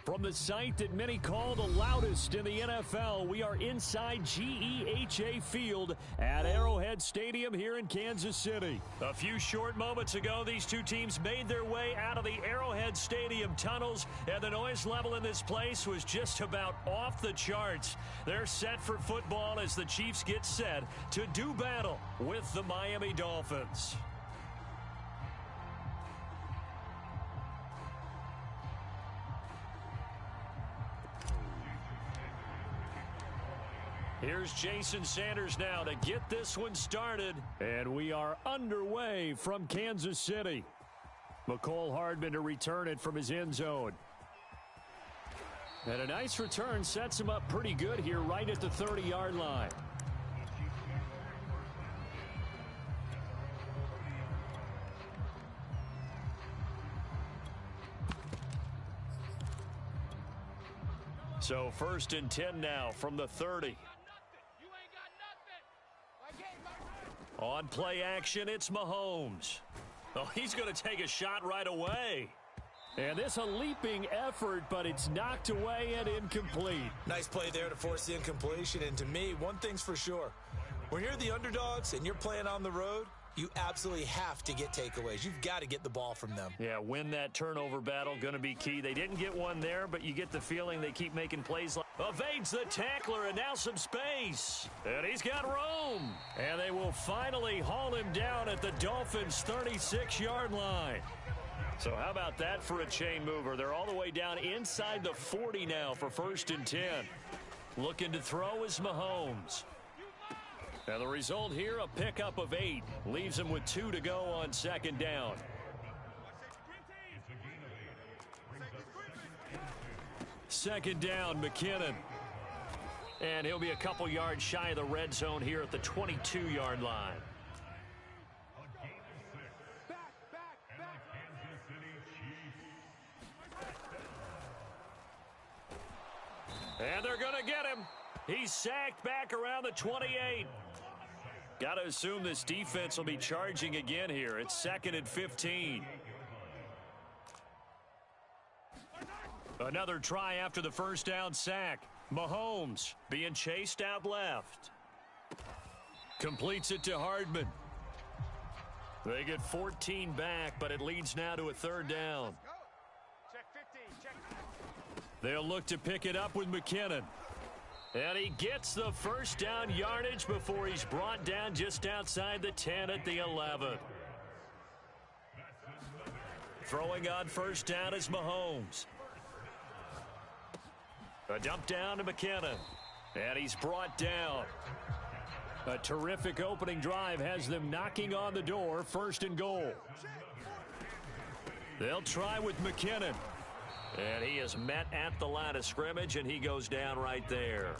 From the site that many call the loudest in the NFL, we are inside GEHA Field at Arrowhead Stadium here in Kansas City. A few short moments ago, these two teams made their way out of the Arrowhead Stadium tunnels, and the noise level in this place was just about off the charts. They're set for football as the Chiefs get set to do battle with the Miami Dolphins. Here's Jason Sanders now to get this one started. And we are underway from Kansas City. McCole Hardman to return it from his end zone. And a nice return sets him up pretty good here right at the 30-yard line. So 1st and 10 now from the 30. On play action, it's Mahomes. Oh, he's going to take a shot right away. And this a leaping effort, but it's knocked away and incomplete. Nice play there to force the incompletion. And to me, one thing's for sure. When you're the underdogs and you're playing on the road, you absolutely have to get takeaways. You've got to get the ball from them. Yeah, win that turnover battle, going to be key. They didn't get one there, but you get the feeling they keep making plays. Evades the tackler, and now some space. And he's got room. And they will finally haul him down at the Dolphins' 36-yard line. So how about that for a chain mover? They're all the way down inside the 40 now for 1st and 10. Looking to throw is Mahomes. And the result here, a pickup of 8. Leaves him with 2 to go on 2nd down. Second down, McKinnon. And he'll be a couple yards shy of the red zone here at the 22-yard line. And they're going to get him. He's sacked back around the 28. Got to assume this defense will be charging again here. It's 2nd and 15. Another try after the first down sack. Mahomes being chased out left. Completes it to Hardman. They get 14 back, but it leads now to a 3rd down. They'll look to pick it up with McKinnon. And he gets the first down yardage before he's brought down just outside the 10 at the 11. Throwing on first down is Mahomes. A dump down to McKinnon. And he's brought down. A terrific opening drive has them knocking on the door. 1st and goal. They'll try with McKinnon. And he is met at the line of scrimmage, and he goes down right there.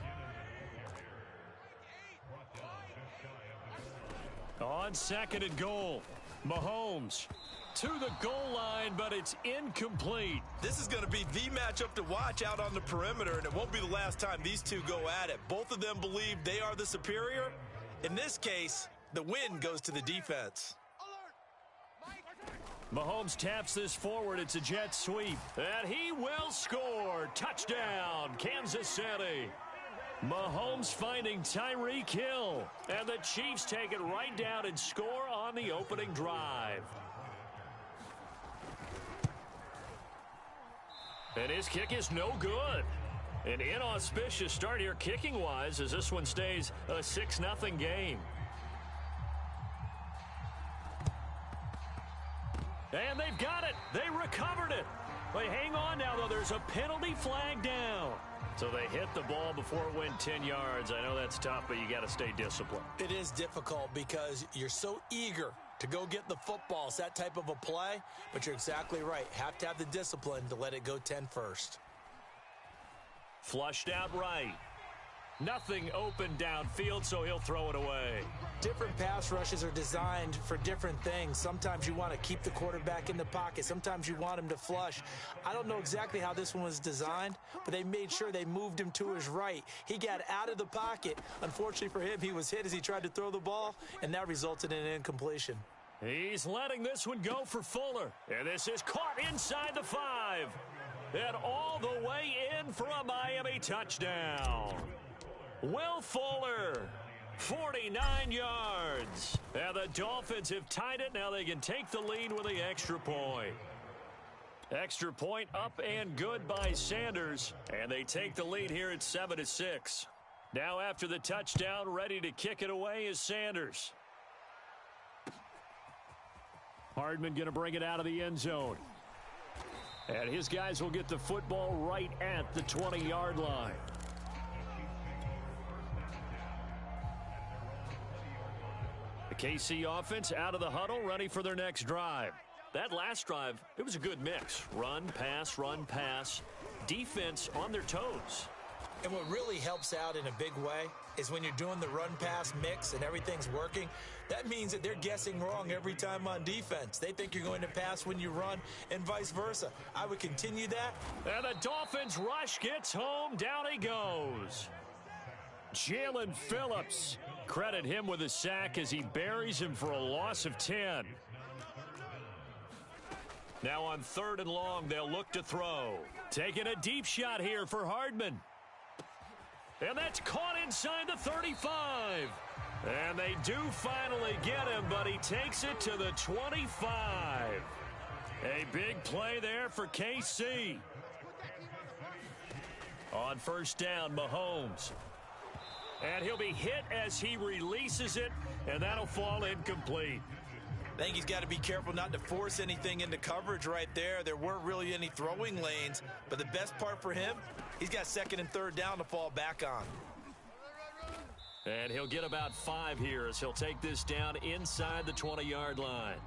On 2nd and goal, Mahomes to the goal line, but it's incomplete. This is going to be the matchup to watch out on the perimeter, and it won't be the last time these two go at it. Both of them believe they are the superior. In this case, the win goes to the defense. Mahomes taps this forward. It's a jet sweep. And he will score. Touchdown, Kansas City. Mahomes finding Tyreek Hill. And the Chiefs take it right down and score on the opening drive. And his kick is no good. An inauspicious start here kicking-wise as this one stays a 6-0 game. And they've got it. They recovered it. They hang on now, though. There's a penalty flag down. So they hit the ball before it went 10 yards. I know that's tough, but you got to stay disciplined. It is difficult because you're so eager to go get the football. It's that type of a play, but you're exactly right. Have to have the discipline to let it go 10 first. Flushed out right. Nothing open downfield, so he'll throw it away. Different pass rushes are designed for different things. Sometimes you want to keep the quarterback in the pocket. Sometimes you want him to flush. I don't know exactly how this one was designed, but they made sure they moved him to his right. He got out of the pocket. Unfortunately for him, he was hit as he tried to throw the ball, and that resulted in an incompletion. He's letting this one go for Fuller. And this is caught inside the 5. And all the way in for a Miami touchdown. Will Fuller, 49 yards. And the Dolphins have tied it. Now they can take the lead with the extra point. Extra point up and good by Sanders. And they take the lead here at 7-6. Now after the touchdown, ready to kick it away is Sanders. Hardman going to bring it out of the end zone. And his guys will get the football right at the 20-yard line. The KC offense out of the huddle, ready for their next drive. That last drive, it was a good mix. Run, pass, defense on their toes. And what really helps out in a big way is when you're doing the run-pass mix and everything's working, that means that they're guessing wrong every time on defense. They think you're going to pass when you run and vice versa. I would continue that. And the Dolphins rush gets home. Down he goes. Jalen Phillips. Credit him with a sack as he buries him for a loss of 10. Now on 3rd and long, they'll look to throw. Taking a deep shot here for Hardman. And that's caught inside the 35. And they do finally get him, but he takes it to the 25. A big play there for KC. On 1st down, Mahomes. And he'll be hit as he releases it, and that'll fall incomplete. I think he's got to be careful not to force anything into coverage right there. There weren't really any throwing lanes, but the best part for him, he's got 2nd and 3rd down to fall back on. And he'll get about 5 here as he'll take this down inside the 20-yard line.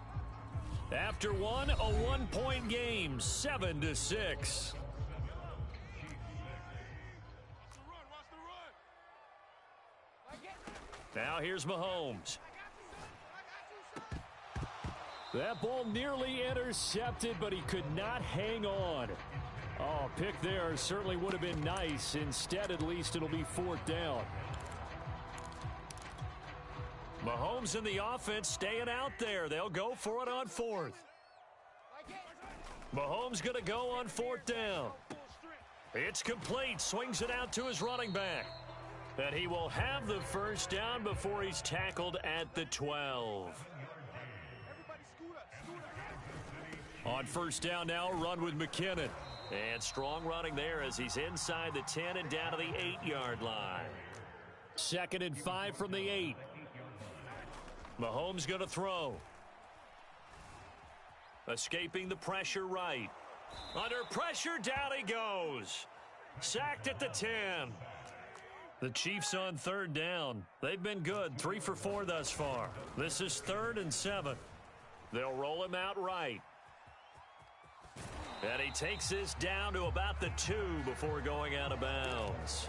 After one, a 1-point game, 7-6. Now here's Mahomes. That ball nearly intercepted, but he could not hang on. Oh, pick there certainly would have been nice. Instead, at least it'll be 4th down. Mahomes and the offense staying out there. They'll go for it on 4th. Mahomes going to go on 4th down. It's complete. Swings it out to his running back. And he will have the 1st down before he's tackled at the 12. On 1st down now, run with McKinnon. And strong running there as he's inside the 10 and down to the 8-yard line. 2nd and 5 from the 8. Mahomes going to throw. Escaping the pressure right. Under pressure, down he goes. Sacked at the 10. The Chiefs on 3rd down. They've been good, 3 for 4 thus far. This is 3rd and 7. They'll roll him out right. And he takes this down to about the 2 before going out of bounds.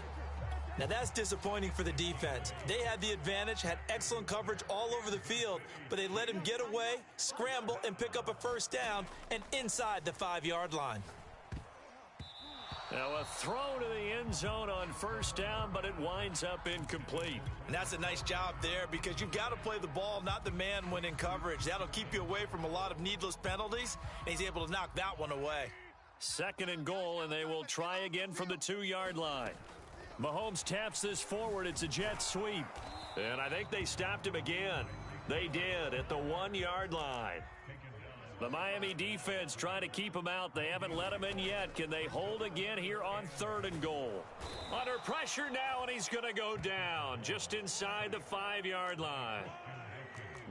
Now that's disappointing for the defense. They had the advantage, had excellent coverage all over the field, but they let him get away, scramble, and pick up a 1st down and inside the 5-yard line. Now a throw to the end zone on 1st down, but it winds up incomplete. And that's a nice job there because you've got to play the ball, not the man when in coverage. That'll keep you away from a lot of needless penalties, and he's able to knock that one away. 2nd and goal, and they will try again from the 2-yard line. Mahomes taps this forward. It's a jet sweep. And I think they stopped him again. They did at the 1-yard line. The Miami defense trying to keep him out. They haven't let him in yet. Can they hold again here on 3rd and goal? Under pressure now, and he's going to go down just inside the 5-yard line.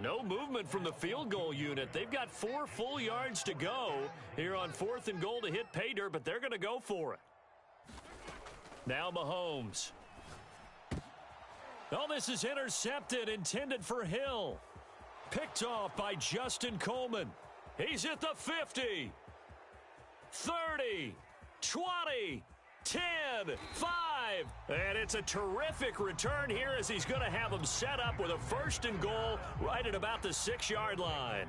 No movement from the field goal unit. They've got 4 full yards to go here on 4th and goal to hit pay dirt, but they're going to go for it. Now Mahomes. Oh, this is intercepted, intended for Hill. Picked off by Justin Coleman. He's at the 50, 30, 20, 10, 5. And it's a terrific return here as he's going to have them set up with a 1st and goal right at about the 6-yard line.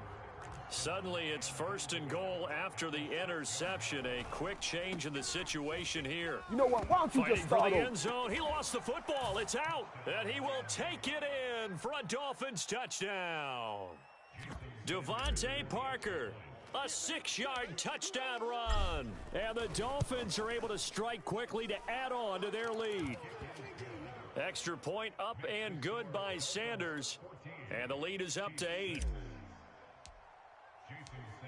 Suddenly it's 1st and goal after the interception. A quick change in the situation here. You know what? Why don't you Fighting just start for the over? end zone. He lost the football. It's out. And he will take it in for a Dolphins touchdown. Devontae Parker A 6-yard touchdown run. And the Dolphins are able to strike quickly to add on to their lead. Extra point up and good by Sanders. And the lead is up to 8.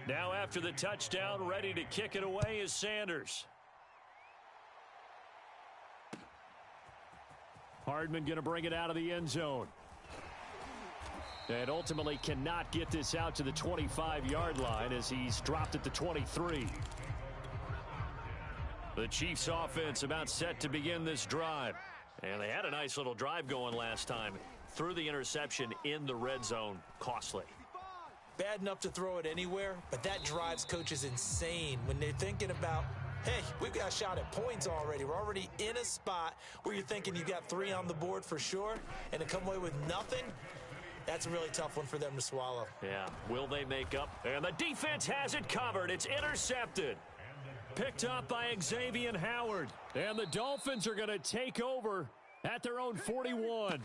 Now after the touchdown, ready to kick it away is Sanders. Hardman going to bring it out of the end zone. And ultimately cannot get this out to the 25-yard line as he's dropped at the 23. The Chiefs offense about set to begin this drive. And they had a nice little drive going last time. Threw the interception in the red zone. Costly. Bad enough to throw it anywhere, but that drives coaches insane when they're thinking about, hey, we've got a shot at points already. We're already in a spot where you're thinking you got 3 on the board for sure, and to come away with nothing, that's a really tough one for them to swallow. Yeah, will they make up? And the defense has it covered. It's intercepted. Picked up by Xavier Howard. And the Dolphins are going to take over at their own 41.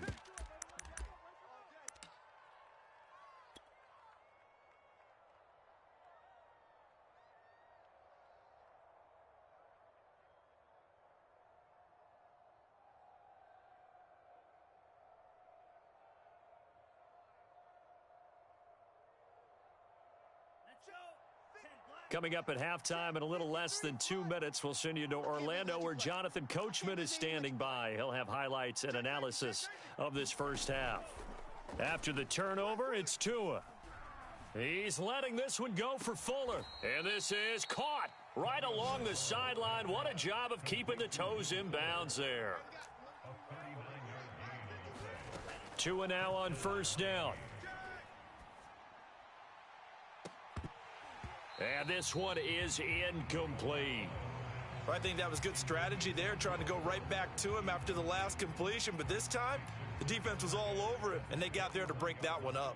Coming up at halftime in a little less than 2 minutes, we'll send you to Orlando where Jonathan Coachman is standing by. He'll have highlights and analysis of this first half. After the turnover, it's Tua. He's letting this one go for Fuller. And this is caught right along the sideline. What a job of keeping the toes in bounds there. Tua now on first down. And this one is incomplete. I think that was good strategy there, trying to go right back to him after the last completion. But this time, the defense was all over him, and they got there to break that one up.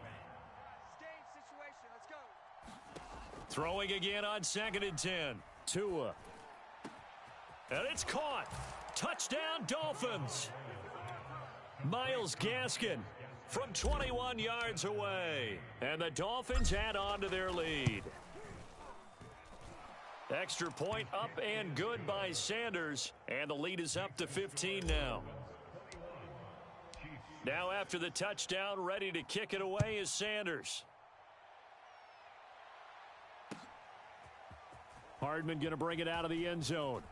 Let's go. Throwing again on 2nd and 10. Tua. And it's caught. Touchdown, Dolphins. Myles Gaskin from 21 yards away. And the Dolphins add on to their lead. Extra point up and good by Sanders. And the lead is up to 15 now. Now after the touchdown, ready to kick it away is Sanders. Hardman going to bring it out of the end zone.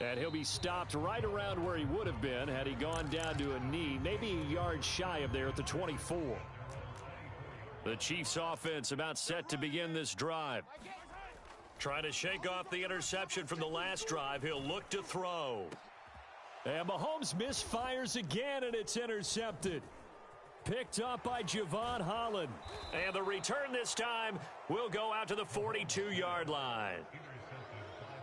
And he'll be stopped right around where he would have been had he gone down to a knee, maybe a yard shy of there at the 24. The Chiefs offense about set to begin this drive. Trying to shake off the interception from the last drive. He'll look to throw. And Mahomes misfires again, and it's intercepted. Picked up by Javon Holland. And the return this time will go out to the 42-yard line.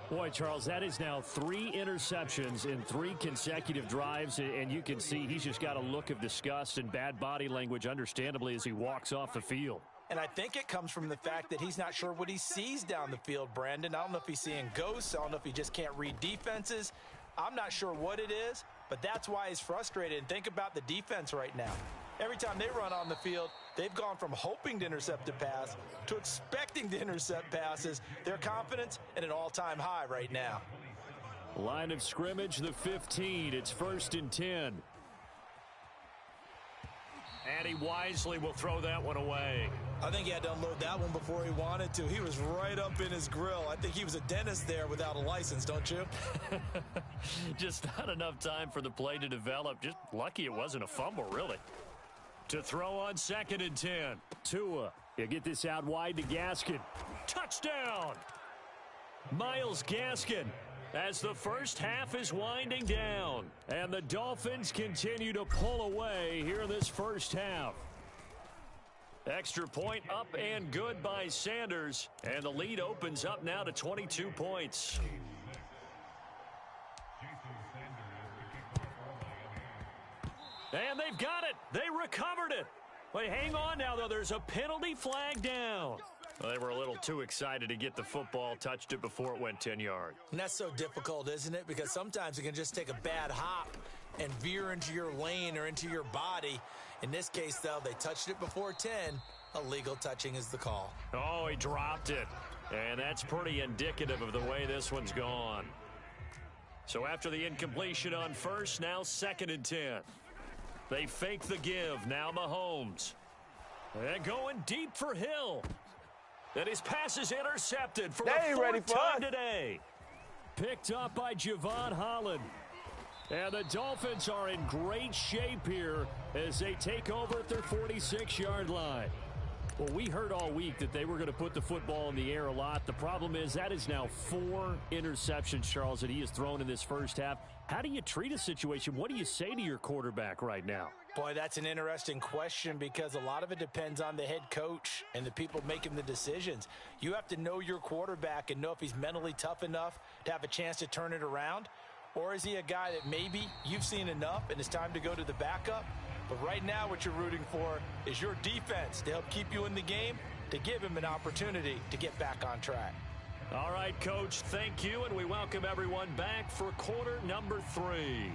Boy, Charles, that is now 3 interceptions in 3 consecutive drives, and you can see he's just got a look of disgust and bad body language, understandably, as he walks off the field. And I think it comes from the fact that he's not sure what he sees down the field, Brandon. I don't know if he's seeing ghosts. I don't know if he just can't read defenses. I'm not sure what it is, but that's why he's frustrated. And think about the defense right now. Every time they run on the field, they've gone from hoping to intercept a pass to expecting to intercept passes. Their confidence at an all-time high right now. Line of scrimmage, the 15. It's 1st and 10. And he wisely will throw that one away. I think he had to unload that one before he wanted to. He was right up in his grill. I think he was a dentist there without a license, don't you? Just not enough time for the play to develop. Just lucky it wasn't a fumble, really. To throw on 2nd and 10. Tua. He'll get this out wide to Gaskin. Touchdown! Myles Gaskin as the first half is winding down. And the Dolphins continue to pull away here in this first half. Extra point up and good by Sanders. And the lead opens up now to 22 points. And they've got it. They recovered it. Wait, hang on now, though. There's a penalty flag down. Well, they were a little too excited to get the football, touched it before it went 10 yards. And that's so difficult, isn't it? Because sometimes it can just take a bad hop and veer into your lane or into your body. In this case, though, they touched it before 10. Illegal touching is the call. Oh, he dropped it. And that's pretty indicative of the way this one's gone. So after the incompletion on first, now 2nd and 10. They fake the give. Now Mahomes. And going deep for Hill. And his pass is intercepted for the 4th time today. Picked up by Javon Holland. And the Dolphins are in great shape here as they take over at their 46-yard line. Well, we heard all week that they were going to put the football in the air a lot. The problem is that is now 4 interceptions, Charles, that he has thrown in this first half. How do you treat a situation? What do you say to your quarterback right now? Boy, that's an interesting question because a lot of it depends on the head coach and the people making the decisions. You have to know your quarterback and know if he's mentally tough enough to have a chance to turn it around. Or is he a guy that maybe you've seen enough and it's time to go to the backup? But right now what you're rooting for is your defense to help keep you in the game, to give him an opportunity to get back on track. All right, Coach, thank you, and we welcome everyone back for quarter number 3.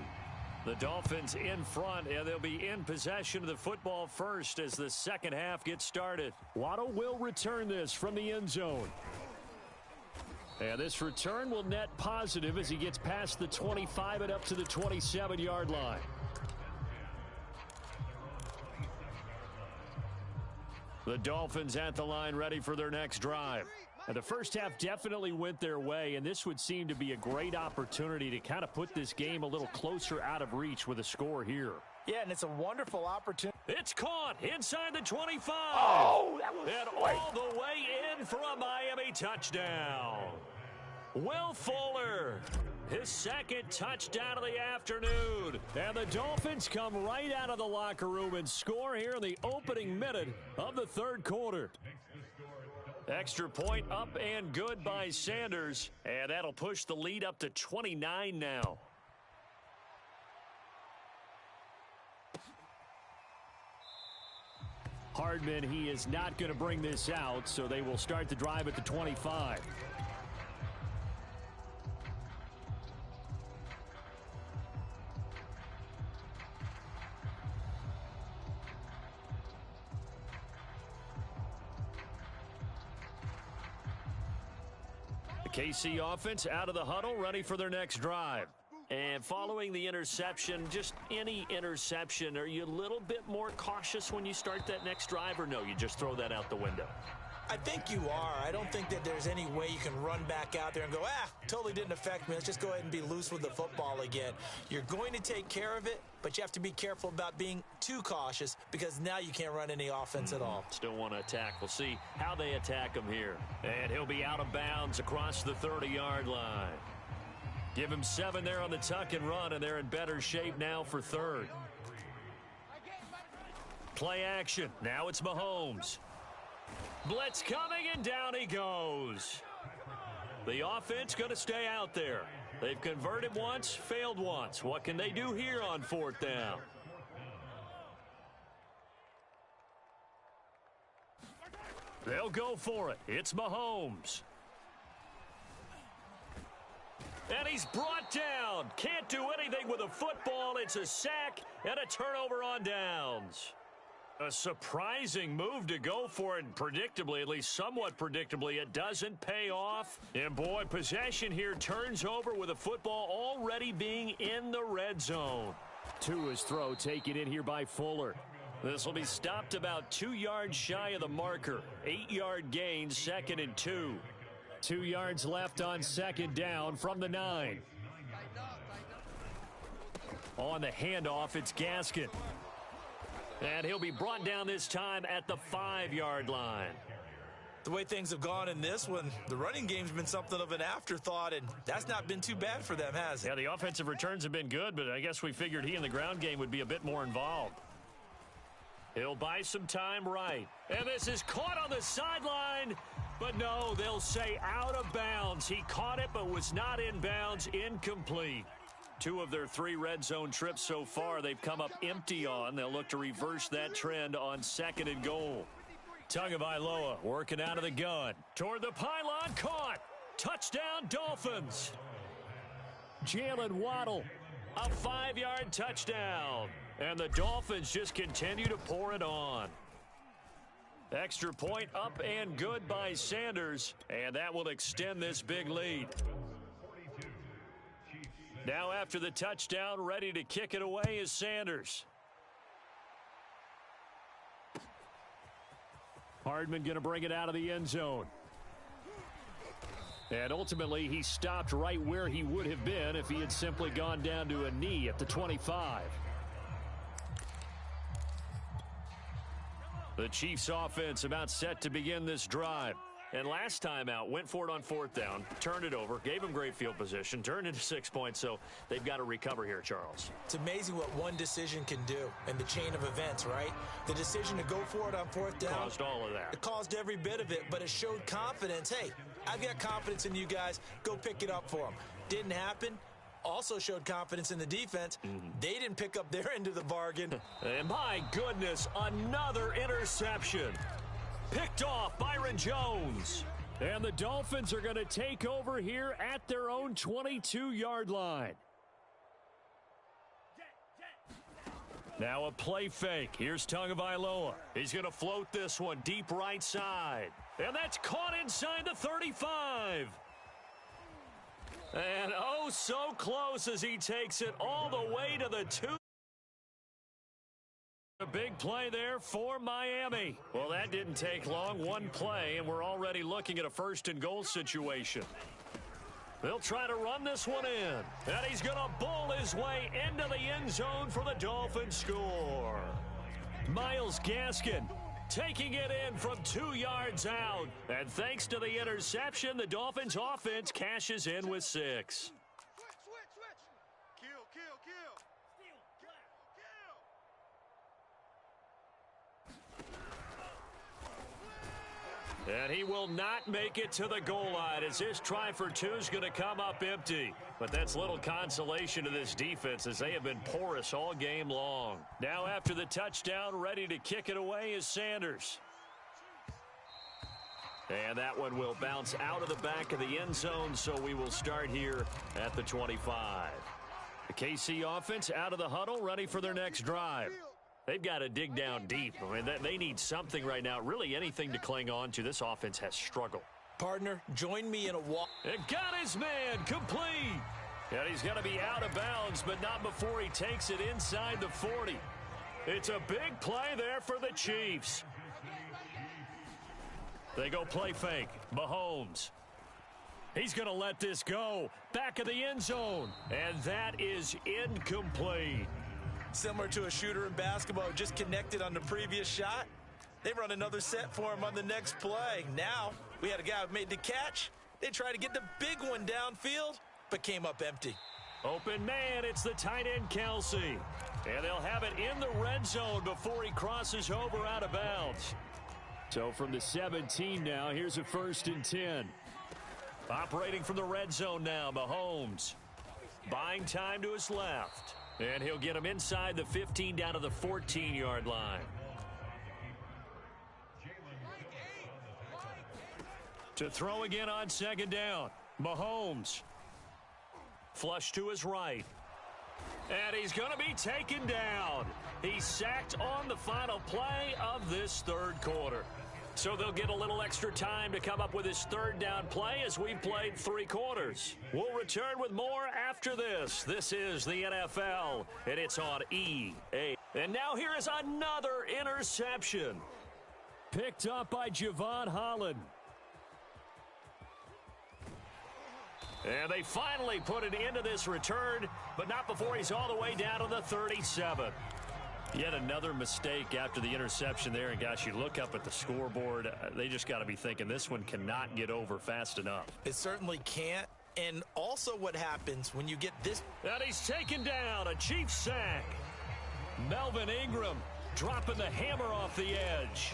The Dolphins in front, and they'll be in possession of the football first as the second half gets started. Waddle will return this from the end zone. And this return will net positive as he gets past the 25 and up to the 27-yard line. The Dolphins at the line ready for their next drive. And the first half definitely went their way, and this would seem to be a great opportunity to kind of put this game a little closer out of reach with a score here. Yeah, and it's a wonderful opportunity. It's caught inside the 25. Oh, that was and all the way in for a Miami touchdown. Will Fuller, his 2nd touchdown of the afternoon. And the Dolphins come right out of the locker room and score here in the opening minute of the 3rd quarter. Extra point up and good by Sanders. And that'll push the lead up to 29 now. Hardman, he is not going to bring this out, so they will start the drive at the 25. KC offense out of the huddle, ready for their next drive. And following the interception, just any interception, are you a little bit more cautious when you start that next drive, or no, you just throw that out the window? I think you are. I don't think that there's any way you can run back out there and go, totally didn't affect me. Let's just go ahead and be loose with the football again. You're going to take care of it, but you have to be careful about being too cautious because now you can't run any offense at all. Still want to attack. We'll see how they attack him here. And he'll be out of bounds across the 30-yard line. Give him 7 there on the tuck and run, and they're in better shape now for 3rd. Play action. Now it's Mahomes. Blitz coming, and down he goes. The offense going to stay out there. They've converted once, failed once. What can they do here on 4th down? They'll go for it. It's Mahomes. And he's brought down. Can't do anything with a football. It's a sack and a turnover on downs. A surprising move to go for it, predictably, at least somewhat predictably. It doesn't pay off. And, boy, possession here turns over with a football already being in the red zone. Tua's throw taken in here by Fuller. This will be stopped about 2 yards shy of the marker. 8-yard gain, 2nd and 2. 2 yards left on 2nd down from the 9. On the handoff, it's Gaskin. And he'll be brought down this time at the 5-yard line. The way things have gone in this one, the running game's been something of an afterthought, and that's not been too bad for them, has it? Yeah, the offensive returns have been good, but I guess we figured he in the ground game would be a bit more involved. He'll buy some time right. And this is caught on the sideline, but no, they'll say out of bounds. He caught it, but was not in bounds, incomplete. 2 of their 3 red zone trips so far they've come up empty on. They'll look to reverse that trend on 2nd and goal. Tagovailoa working out of the gun. Toward the pylon, caught. Touchdown, Dolphins. Jalen Waddle, a 5-yard touchdown. And the Dolphins just continue to pour it on. Extra point up and good by Sanders, and that will extend this big lead. Now after the touchdown, ready to kick it away is Sanders. Hardman going to bring it out of the end zone. And ultimately, he stopped right where he would have been if he had simply gone down to a knee at the 25. The Chiefs offense about set to begin this drive. And last time out, went for it on fourth down, turned it over, gave him great field position, turned into 6 points, so they've got to recover here, Charles. It's amazing what one decision can do in the chain of events, right? The decision to go for it on fourth down. Caused all of that. It caused every bit of it, but it showed confidence. Hey, I've got confidence in you guys. Go pick it up for them. Didn't happen. Also showed confidence in the defense. They didn't pick up their end of the bargain. And my goodness, another interception. Picked off Byron Jones. And the Dolphins are going to take over here at their own 22-yard line. Now a play fake. Here's Tagovailoa. He's going to float this one deep right side. And that's caught inside the 35. And oh, so close as he takes it all the way to the 2. A big play there for Miami. Well, that didn't take long. One play, and we're already looking at a first and goal situation. They'll try to run this one in. And he's going to bull his way into the end zone for the Dolphins score. Myles Gaskin taking it in from 2 yards out. And thanks to the interception, the Dolphins offense cashes in with 6. Switch. Kill. And he will not make it to the goal line as this try for 2 is going to come up empty. But that's little consolation to this defense as they have been porous all game long. Now after the touchdown, ready to kick it away is Sanders. And that one will bounce out of the back of the end zone, so we will start here at the 25. The KC offense out of the huddle, ready for their next drive. They've got to dig down deep. I mean, they need something right now, really anything to cling on to. This offense has struggled. Partner, join me in a walk. It got his man complete. And he's going to be out of bounds, but not before he takes it inside the 40. It's a big play there for the Chiefs. They go play fake. Mahomes. He's going to let this go. Back of the end zone. And that is incomplete. Similar to a shooter in basketball who just connected on the previous shot. They run another set for him on the next play. Now, we had a guy who made the catch. They tried to get the big one downfield, but came up empty. Open man, it's the tight end Kelsey. And they'll have it in the red zone before he crosses over out of bounds. So from the 17 now, here's a 1st and 10. Operating from the red zone now, Mahomes. Buying time to his left. And he'll get him inside the 15 down to the 14-yard line. To throw again on 2nd down. Mahomes. Flush to his right. And he's going to be taken down. He's sacked on the final play of this 3rd quarter. So they'll get a little extra time to come up with his 3rd down play as we've played 3 quarters. We'll return with more after this. This is the NFL, and it's on EA. And now here is another interception. Picked up by Javon Holland. And they finally put it into this return, but not before he's all the way down to the 37. Yet another mistake after the interception there. And, gosh, you look up at the scoreboard. They just got to be thinking this one cannot get over fast enough. It certainly can't. And also what happens when you get this. And he's taken down. A Chiefs sack. Melvin Ingram dropping the hammer off the edge.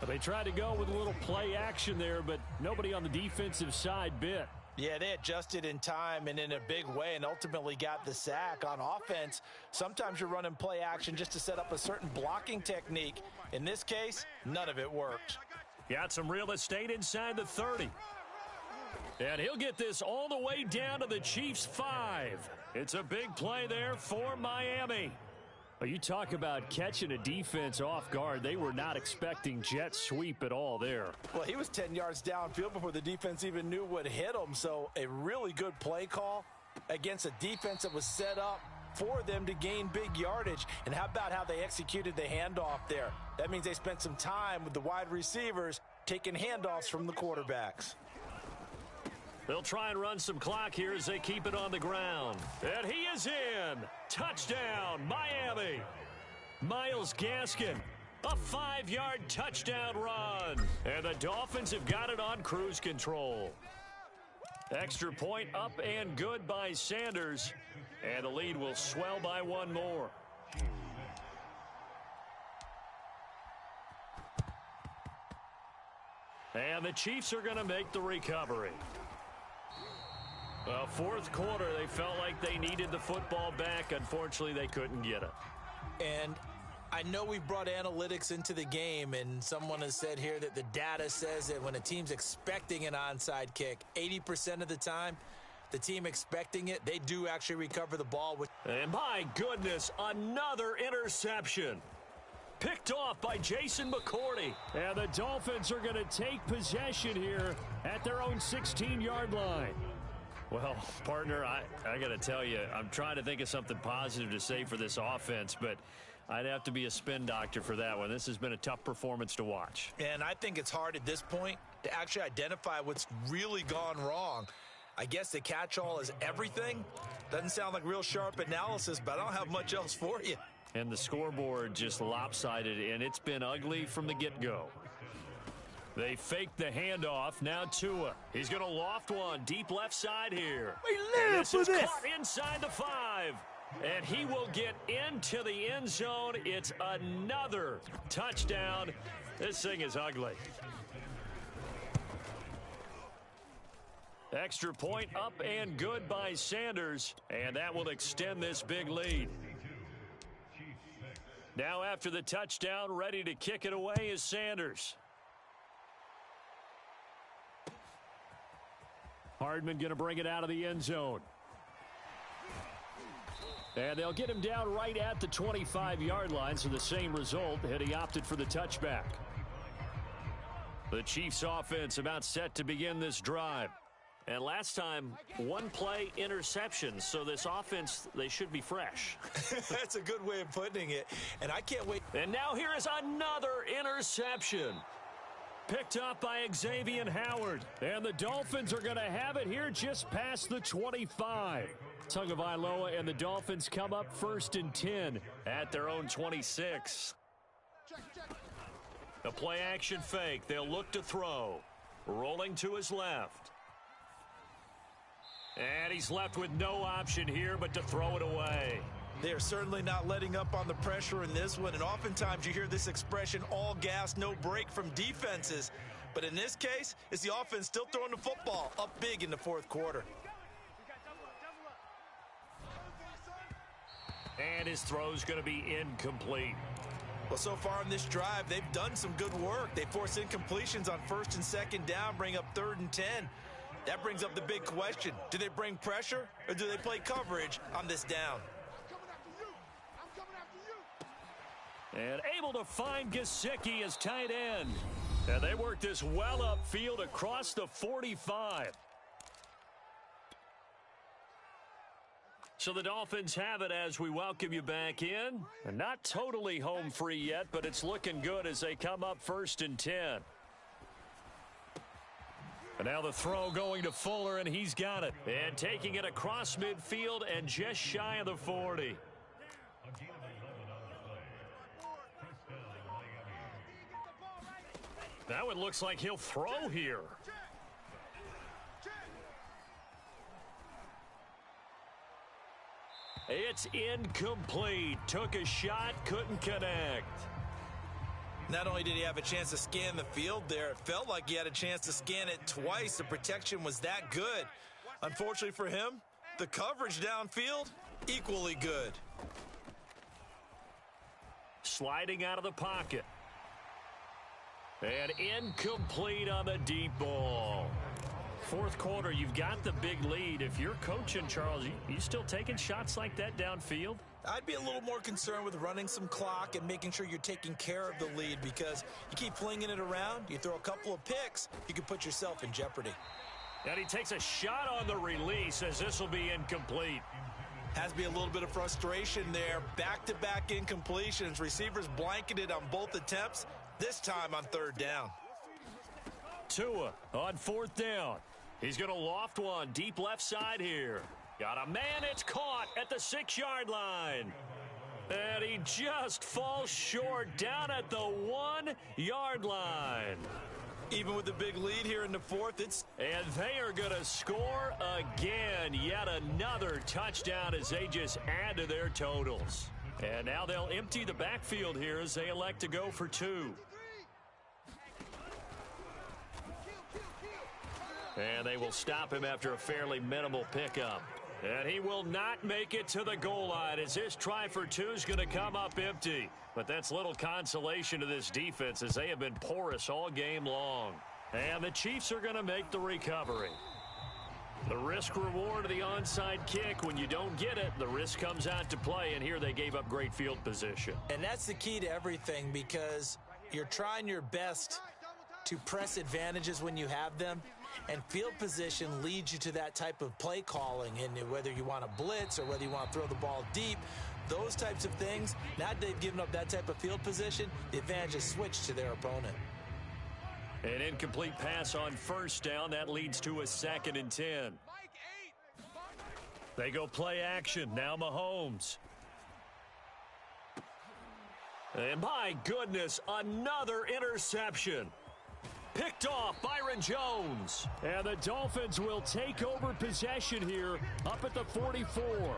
They tried to go with a little play action there, but nobody on the defensive side bit. Yeah, they adjusted in time and in a big way and ultimately got the sack. On offense, sometimes you're running play action just to set up a certain blocking technique. In this case, none of it worked. Got some real estate inside the 30. And he'll get this all the way down to the Chiefs' 5. It's a big play there for Miami. Well, you talk about catching a defense off guard. They were not expecting jet sweep at all there. Well, he was 10 yards downfield before the defense even knew what hit him. So a really good play call against a defense that was set up for them to gain big yardage. And how about how they executed the handoff there? That means they spent some time with the wide receivers taking handoffs from the quarterbacks. They'll try and run some clock here as they keep it on the ground. And he is in. Touchdown, Miami. Myles Gaskin, a 5-yard touchdown run. And the Dolphins have got it on cruise control. Extra point up and good by Sanders. And the lead will swell by one more. And the Chiefs are going to make the recovery. Well, fourth quarter, they felt like they needed the football back. Unfortunately, they couldn't get it. And I know we brought analytics into the game, and someone has said here that the data says that when a team's expecting an onside kick, 80% of the time, the team expecting it, they do actually recover the ball. And my goodness, another interception. Picked off by Jason McCourty. And the Dolphins are going to take possession here at their own 16-yard line. Well, partner, I got to tell you, I'm trying to think of something positive to say for this offense, but I'd have to be a spin doctor for that one. This has been a tough performance to watch. And I think it's hard at this point to actually identify what's really gone wrong. I guess the catch-all is everything. Doesn't sound like real sharp analysis, but I don't have much else for you. And the scoreboard just lopsided, and it's been ugly from the get-go. They faked the handoff. Now Tua. He's going to loft one deep left side here. We live for this. Caught inside the 5. And he will get into the end zone. It's another touchdown. This thing is ugly. Extra point up and good by Sanders. And that will extend this big lead. Now after the touchdown, ready to kick it away is Sanders. Hardman going to bring it out of the end zone. And they'll get him down right at the 25-yard line, so the same result, and he opted for the touchback. The Chiefs offense about set to begin this drive. And last time, one play interception, so this offense, they should be fresh. That's a good way of putting it, and I can't wait. And now here is another interception. Picked up by Xavier Howard. And the Dolphins are going to have it here just past the 25. Tagovailoa and the Dolphins come up 1st and 10 at their own 26. The play action fake. They'll look to throw. Rolling to his left. And he's left with no option here but to throw it away. They're certainly not letting up on the pressure in this one, and oftentimes you hear this expression, all gas, no break from defenses. But in this case, it's the offense still throwing the football up big in the fourth quarter. And his throw's going to be incomplete. Well, so far on this drive, they've done some good work. They force incompletions on 1st and 2nd down, bring up 3rd and 10. That brings up the big question. Do they bring pressure, or do they play coverage on this down? And able to find Gesicki as tight end. And they work this well upfield across the 45. So the Dolphins have it as we welcome you back in. And not totally home free yet, but it's looking good as they come up 1st and 10. And now the throw going to Fuller, and he's got it. And taking it across midfield and just shy of the 40. That one looks like he'll throw here. It's incomplete. Took a shot, couldn't connect. Not only did he have a chance to scan the field there, it felt like he had a chance to scan it twice. The protection was that good. Unfortunately for him, the coverage downfield, equally good. Sliding out of the pocket. And incomplete on the deep ball. Fourth quarter, you've got the big lead. If you're coaching, Charles, you still taking shots like that downfield? I'd be a little more concerned with running some clock and making sure you're taking care of the lead, because you keep flinging it around, you throw a couple of picks, you can put yourself in jeopardy. And he takes a shot on the release as this will be incomplete. Has to be a little bit of frustration there. Back-to-back incompletions. Receivers blanketed on both attempts, this time on third down. Tua on fourth down. He's going to loft one deep left side here. Got a man, it's caught at the 6-yard line. And he just falls short down at the 1-yard line. Even with the big lead here in the fourth, And they are going to score again. Yet another touchdown as they just add to their totals. And now they'll empty the backfield here as they elect to go for 2. And they will stop him after a fairly minimal pickup. And he will not make it to the goal line as this try for 2 is going to come up empty. But that's little consolation to this defense as they have been porous all game long. And the Chiefs are going to make the recovery. The risk reward of the onside kick, when you don't get it, the risk comes out to play, and here they gave up great field position. And that's the key to everything, because you're trying your best to press advantages when you have them, and field position leads you to that type of play calling. And whether you want to blitz or whether you want to throw the ball deep, those types of things, now that they've given up that type of field position, the advantage is switched to their opponent. An incomplete pass on first down. That leads to a 2nd and 10. They go play action. Now Mahomes. And my goodness, another interception. Picked off Byron Jones. And the Dolphins will take over possession here up at the 44.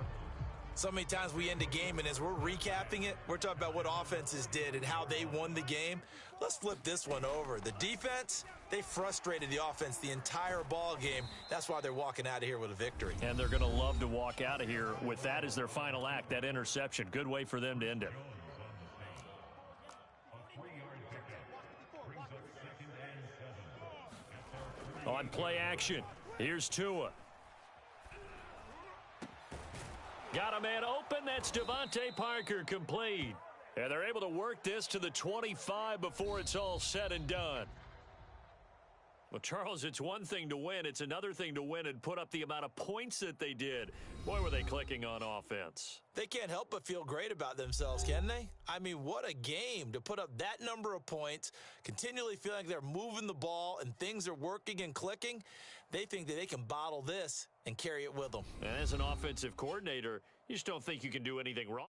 So many times we end a game, and as we're recapping it, we're talking about what offenses did and how they won the game. Let's flip this one over. The defense, they frustrated the offense the entire ball game. That's why they're walking out of here with a victory. And they're going to love to walk out of here with that as their final act, that interception. Good way for them to end it. On play action, here's Tua. Got a man open. That's Devontae Parker, complete. And they're able to work this to the 25 before it's all said and done. Well, Charles, it's one thing to win. It's another thing to win and put up the amount of points that they did. Boy, were they clicking on offense. They can't help but feel great about themselves, can they? I mean, what a game to put up that number of points, continually feeling like they're moving the ball and things are working and clicking. They think that they can bottle this and carry it with them. And as an offensive coordinator, you just don't think you can do anything wrong.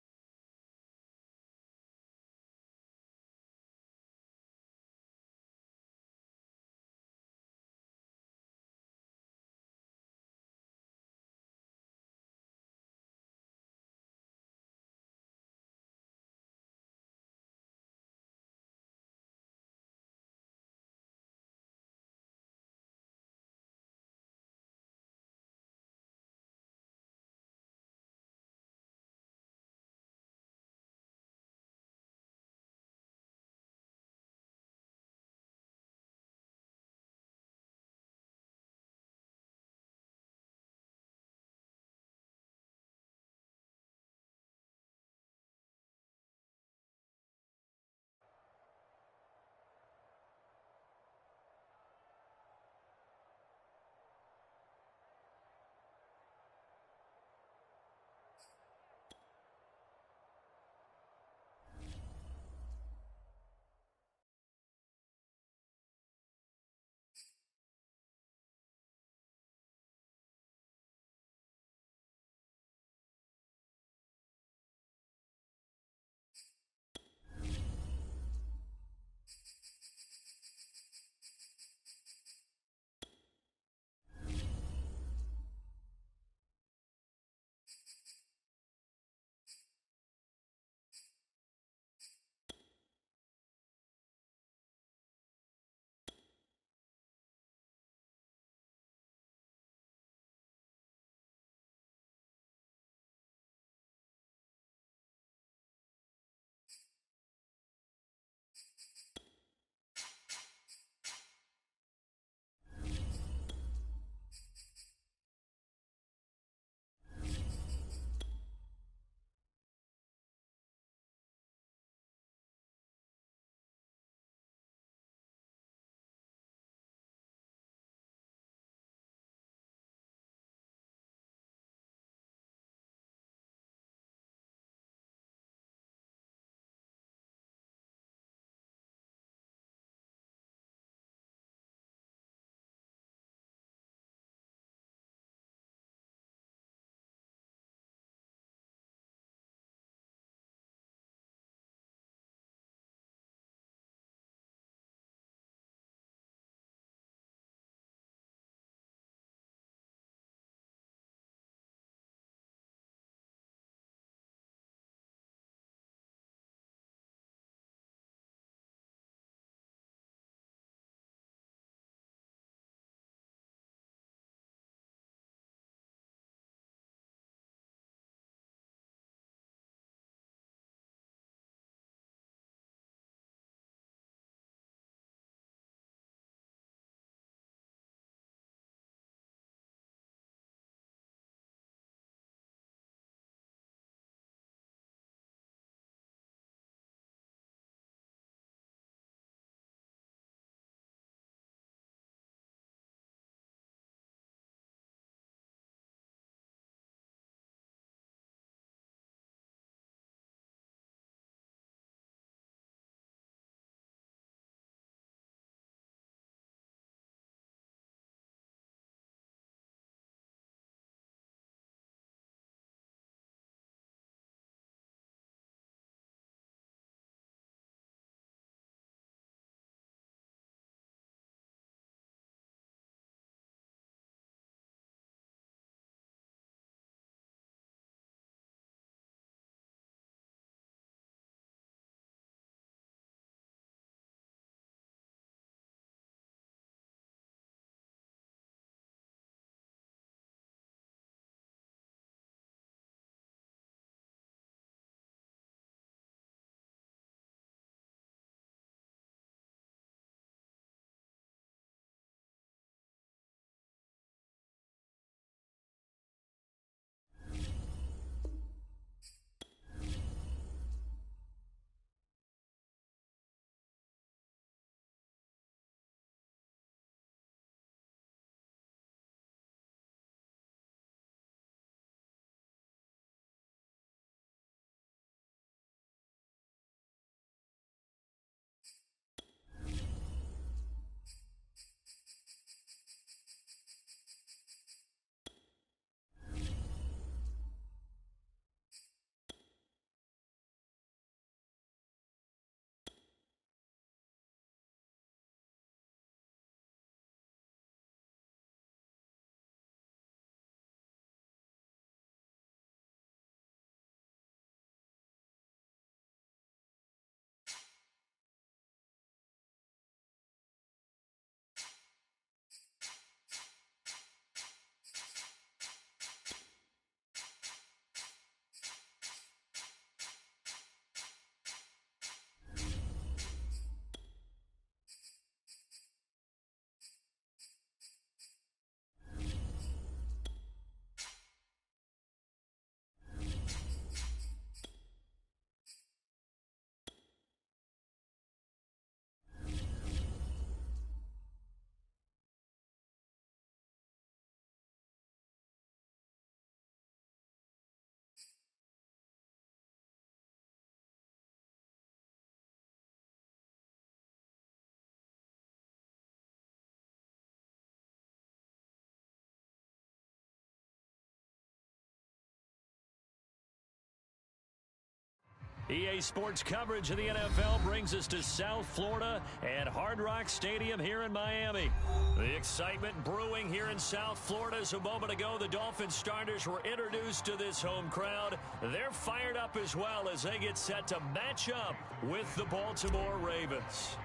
EA Sports coverage of the NFL brings us to South Florida at Hard Rock Stadium here in Miami. The excitement brewing here in South Florida as a moment ago the Dolphins starters were introduced to this home crowd. They're fired up as well as they get set to match up with the Baltimore Ravens.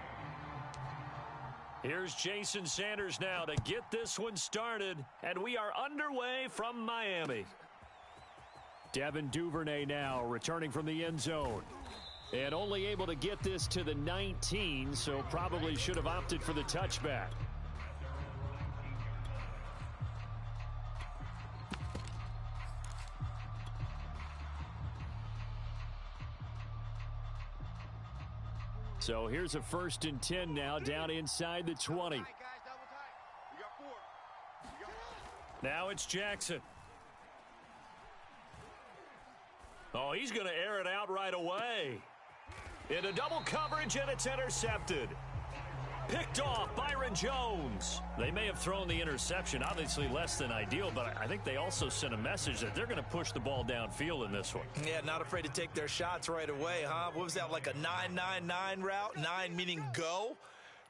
Here's Jason Sanders now to get this one started, and we are underway from Miami. Devin Duvernay now returning from the end zone. And only able to get this to the 19, so probably should have opted for the touchback. So here's a 1st and 10 now down inside the 20. Now it's Jackson. Oh, he's going to air it out right away. Into double coverage, and it's intercepted. Picked off Byron Jones. They may have thrown the interception, obviously less than ideal, but I think they also sent a message that they're going to push the ball downfield in this one. Yeah, not afraid to take their shots right away, huh? What was that, like a 9-9-9 route? 9 meaning go?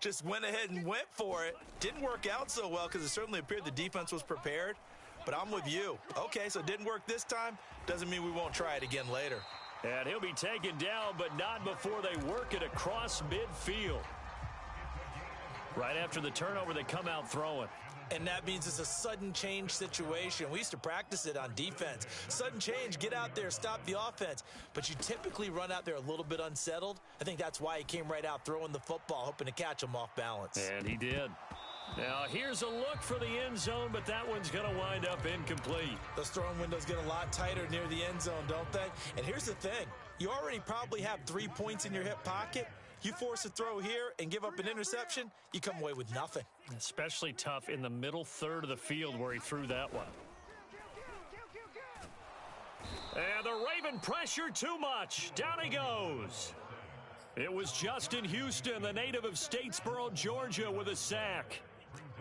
Just went ahead and went for it. Didn't work out so well because it certainly appeared the defense was prepared. But I'm with you. Okay, so it didn't work this time. Doesn't mean we won't try it again later. And he'll be taken down, but not before they work it across midfield. Right after the turnover, they come out throwing. And that means it's a sudden change situation. We used to practice it on defense. Sudden change, get out there, stop the offense. But you typically run out there a little bit unsettled. I think that's why he came right out throwing the football, hoping to catch him off balance. And he did. Now, here's a look for the end zone, but that one's going to wind up incomplete. Those throwing windows get a lot tighter near the end zone, don't they? And here's the thing. You already probably have 3 points in your hip pocket. You force a throw here and give up an interception, you come away with nothing. Especially tough in the middle third of the field where he threw that one. And the Raven pressure too much. Down he goes. It was Justin Houston, the native of Statesboro, Georgia, with a sack.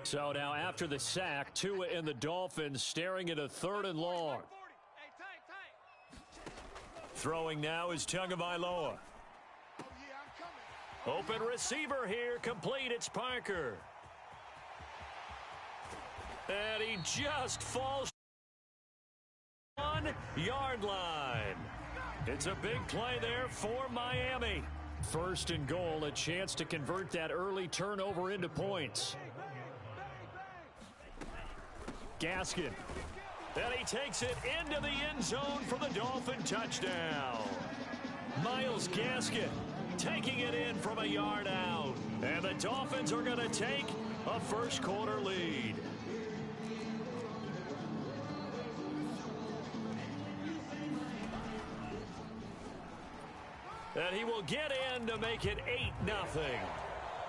So now after the sack, Tua and the Dolphins staring at a 3rd and long. Throwing now is Tagovailoa. Open receiver here, complete, it's Parker. And he just falls 1-yard line. It's a big play there for Miami. 1st and goal, a chance to convert that early turnover into points. Gaskin. And he takes it into the end zone for the Dolphin touchdown. Myles Gaskin taking it in from a yard out. And the Dolphins are going to take a 1st quarter lead. And he will get in to make it 8-0.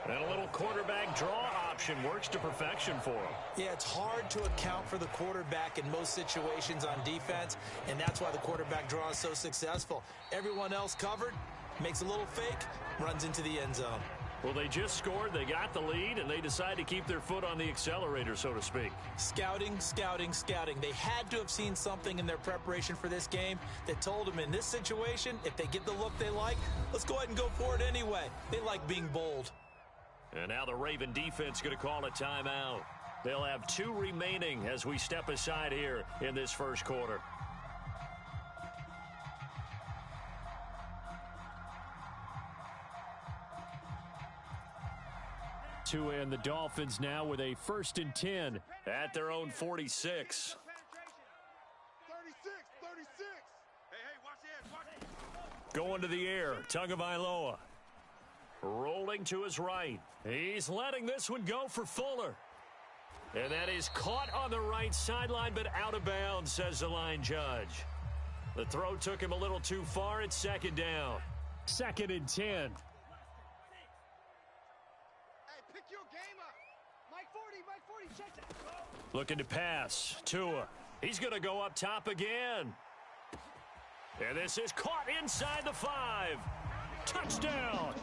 And a little quarterback draw option works to perfection for him. Yeah, it's hard to account for the quarterback in most situations on defense, and that's why the quarterback draw is so successful. Everyone else covered, makes a little fake, runs into the end zone. Well, they just scored, they got the lead, and they decide to keep their foot on the accelerator, so to speak. Scouting, scouting, scouting. They had to have seen something in their preparation for this game that told them in this situation, if they get the look they like, let's go ahead and go for it anyway. They like being bold. And now the Raven defense going to call a timeout. They'll have 2 remaining as we step aside here in this 1st quarter. Tua and the Dolphins now with a 1st and 10 at their own 46. 36. Hey, watch it. Going to the air, Tagovailoa. Rolling to his right. He's letting this one go for Fuller. And that is caught on the right sideline, but out of bounds, says the line judge. The throw took him a little too far. It's 2nd down. 2nd and 10. Hey, pick your game up. Mike 40, check that. Looking to pass. Tua. He's going to go up top again. And this is caught inside the 5. Touchdown.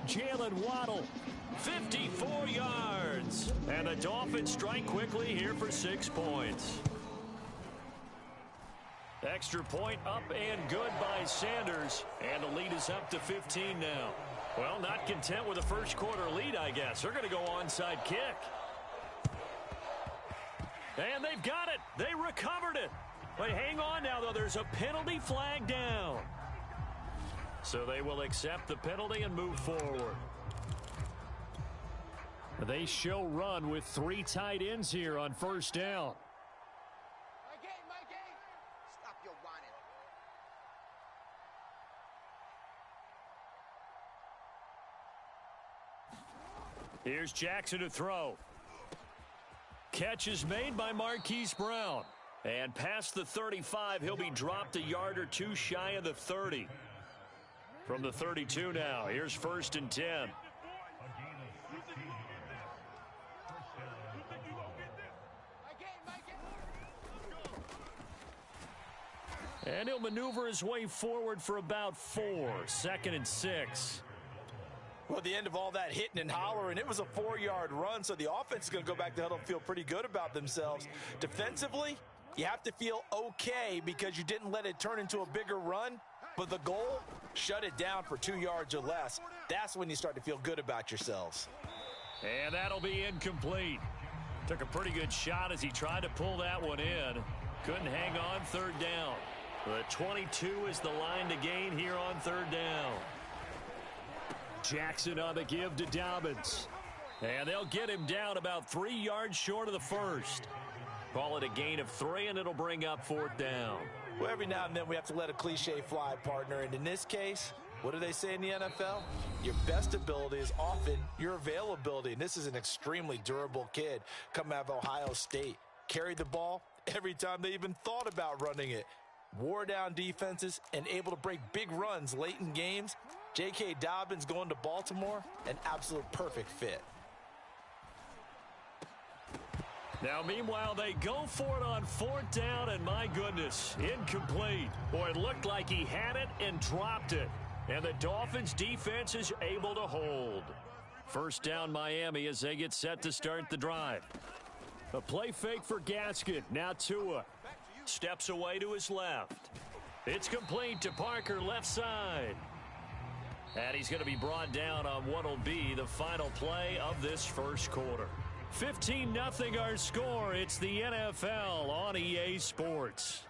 Jalen Waddle, 54 yards. And the Dolphins strike quickly here for 6 points. Extra point up and good by Sanders. And the lead is up to 15 now. Well, not content with a first quarter lead, I guess. They're going to go onside kick. And they've got it. They recovered it. But hang on now, though. There's a penalty flag down. So they will accept the penalty and move forward. They show run with 3 tight ends here on first down. My game. Stop your whining. Here's Jackson to throw. Catch is made by Marquise Brown. And past the 35, he'll be dropped a yard or two shy of the 30. From the 32 now, here's 1st and 10. And he'll maneuver his way forward for about 4. 2nd and 6. Well, at the end of all that hitting and hollering, it was a 4-yard run, so the offense is going to go back to huddle and feel pretty good about themselves. Defensively, you have to feel okay because you didn't let it turn into a bigger run, but the goal, shut it down for 2 yards or less. That's when you start to feel good about yourselves. And that'll be incomplete. Took a pretty good shot as he tried to pull that one in. Couldn't hang on, 3rd down. The 22 is the line to gain here on 3rd down. Jackson on the give to Dobbins. And they'll get him down about 3 yards short of the first. Call it a gain of 3, and it'll bring up 4th down. Well, every now and then we have to let a cliche fly, partner. And in this case, what do they say in the NFL? Your best ability is often your availability. And this is an extremely durable kid coming out of Ohio State. Carried the ball every time they even thought about running it. Wore down defenses and able to break big runs late in games. J.K. Dobbins going to Baltimore, an absolute perfect fit. Now, meanwhile, they go for it on 4th down, and my goodness, incomplete. Boy, it looked like he had it and dropped it. And the Dolphins' defense is able to hold. 1st down, Miami, as they get set to start the drive. A play fake for Gaskin. Now Tua steps away to his left. It's complete to Parker, left side. And he's going to be brought down on what will be the final play of this first quarter. 15-0 our score. It's the NFL on EA Sports.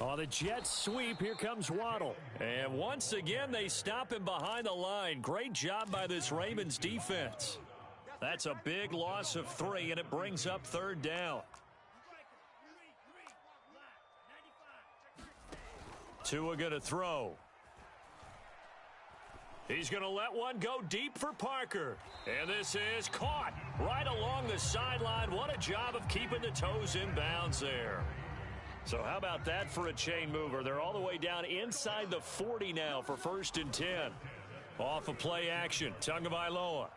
On the Jets sweep, here comes Waddle. And once again, they stop him behind the line. Great job by this Ravens defense. That's a big loss of 3, and it brings up 3rd down. Tua going to throw. He's going to let one go deep for Parker. And this is caught right along the sideline. What a job of keeping the toes in bounds there. So how about that for a chain mover? They're all the way down inside the 40 now for 1st and 10. Off of play action, Tagovailoa.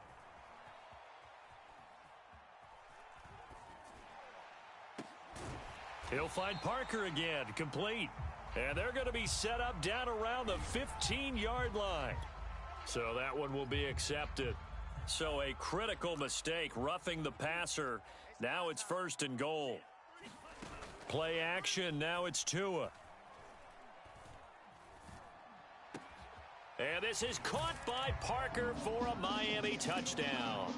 He'll find Parker again, complete. And they're going to be set up down around the 15-yard line. So that one will be accepted. So a critical mistake, roughing the passer. Now it's 1st and goal. Play action, now it's Tua. And this is caught by Parker for a Miami touchdown.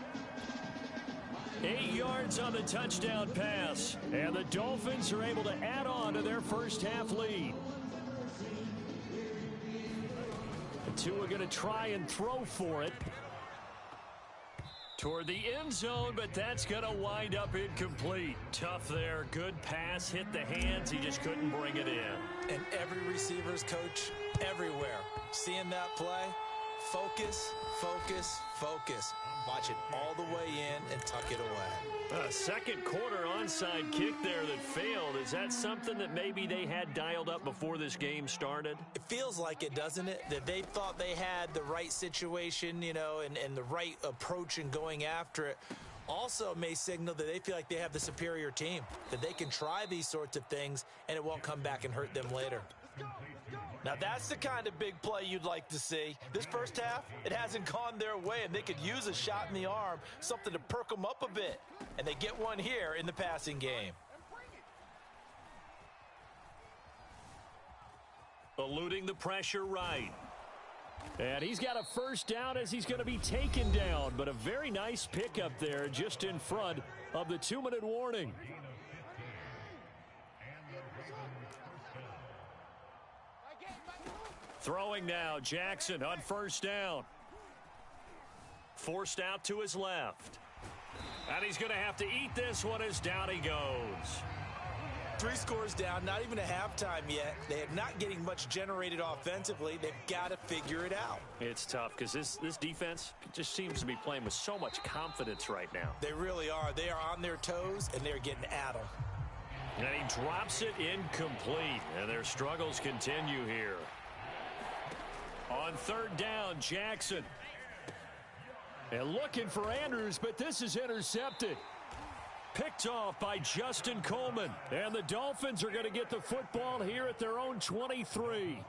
8 yards on the touchdown pass. And the Dolphins are able to add on to their first half lead. Tua going to try and throw for it toward the end zone, but that's going to wind up incomplete. Tough there. Good pass. Hit the hands. He just couldn't bring it in. And every receiver's coach everywhere. Seeing that play, focus, focus, focus. Watch it all the way in and tuck it away. A second quarter onside kick there that failed. Is that something that maybe they had dialed up before this game started? It feels like it, doesn't it? That they thought they had the right situation, you know, and the right approach in going after it. Also may signal that they feel like they have the superior team, that they can try these sorts of things and it won't come back and hurt them later. Now that's the kind of big play you'd like to see. This first half, it hasn't gone their way, and they could use a shot in the arm, something to perk them up a bit. And they get one here in the passing game. Eluding the pressure right. And he's got a first down as he's going to be taken down. But a very nice pickup there just in front of the 2-minute warning. Throwing now, Jackson on first down. Forced out to his left. And he's going to have to eat this one as down he goes. 3 scores down, not even a halftime yet. They are not getting much generated offensively. They've got to figure it out. It's tough because this defense just seems to be playing with so much confidence right now. They really are. They are on their toes, and they're getting at them. And he drops it incomplete, and their struggles continue here. On third down, Jackson. And looking for Andrews, but this is intercepted. Picked off by Justin Coleman. And the Dolphins are going to get the football here at their own 23.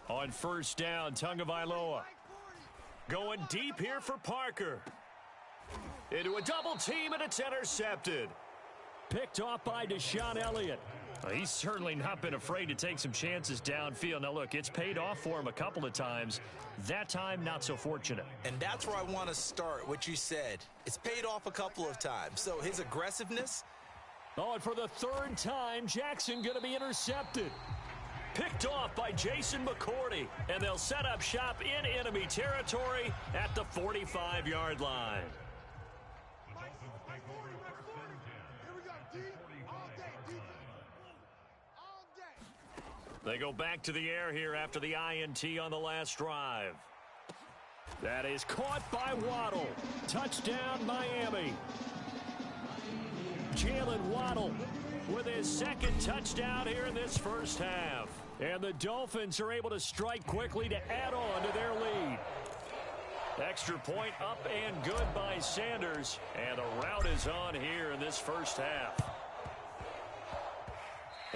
On first down, Tagovailoa. Going deep here for Parker. Into a double team, and it's intercepted. Picked off by Deshaun Elliott. He's certainly not been afraid to take some chances downfield. Now, look, it's paid off for him a couple of times. That time, not so fortunate. And that's where I want to start, what you said. It's paid off a couple of times. So his aggressiveness. Oh, and for the third time, Jackson going to be intercepted. Picked off by Jason McCourty. And they'll set up shop in enemy territory at the 45-yard line. They go back to the air here after the INT on the last drive. That is caught by Waddle. Touchdown, Miami. Jalen Waddle with his second touchdown here in this first half. And the Dolphins are able to strike quickly to add on to their lead. Extra point up and good by Sanders. And the route is on here in this first half.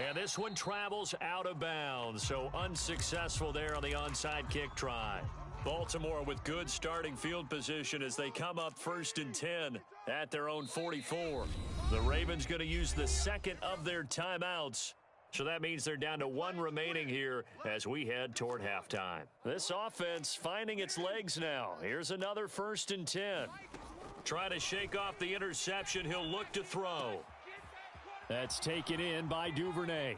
And this one travels out of bounds, so unsuccessful there on the onside kick try. Baltimore with good starting field position as they come up 1st and 10 at their own 44. The Ravens going to use the second of their timeouts, so that means they're down to 1 remaining here as we head toward halftime. This offense finding its legs now. Here's another 1st and 10. Try to shake off the interception. He'll look to throw. That's taken in by Duvernay.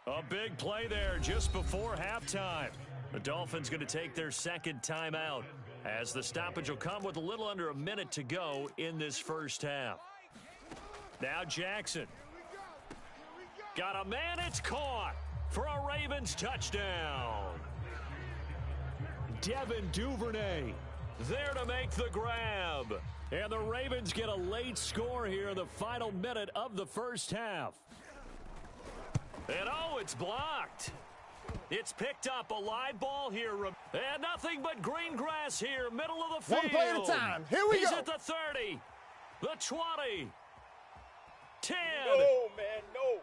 A big play there just before halftime. The Dolphins going to take their second timeout as the stoppage will come with a little under a minute to go in this first half. Now Jackson. Got a man, it's caught for a Ravens touchdown. Devin Duvernay there to make the grab. And the Ravens get a late score here in the final minute of the first half. And oh, it's blocked. It's picked up, a live ball here. And nothing but green grass here, middle of the field. 1 play at a time. Here we go. He's at the 30, the 20, 10. No, man, no.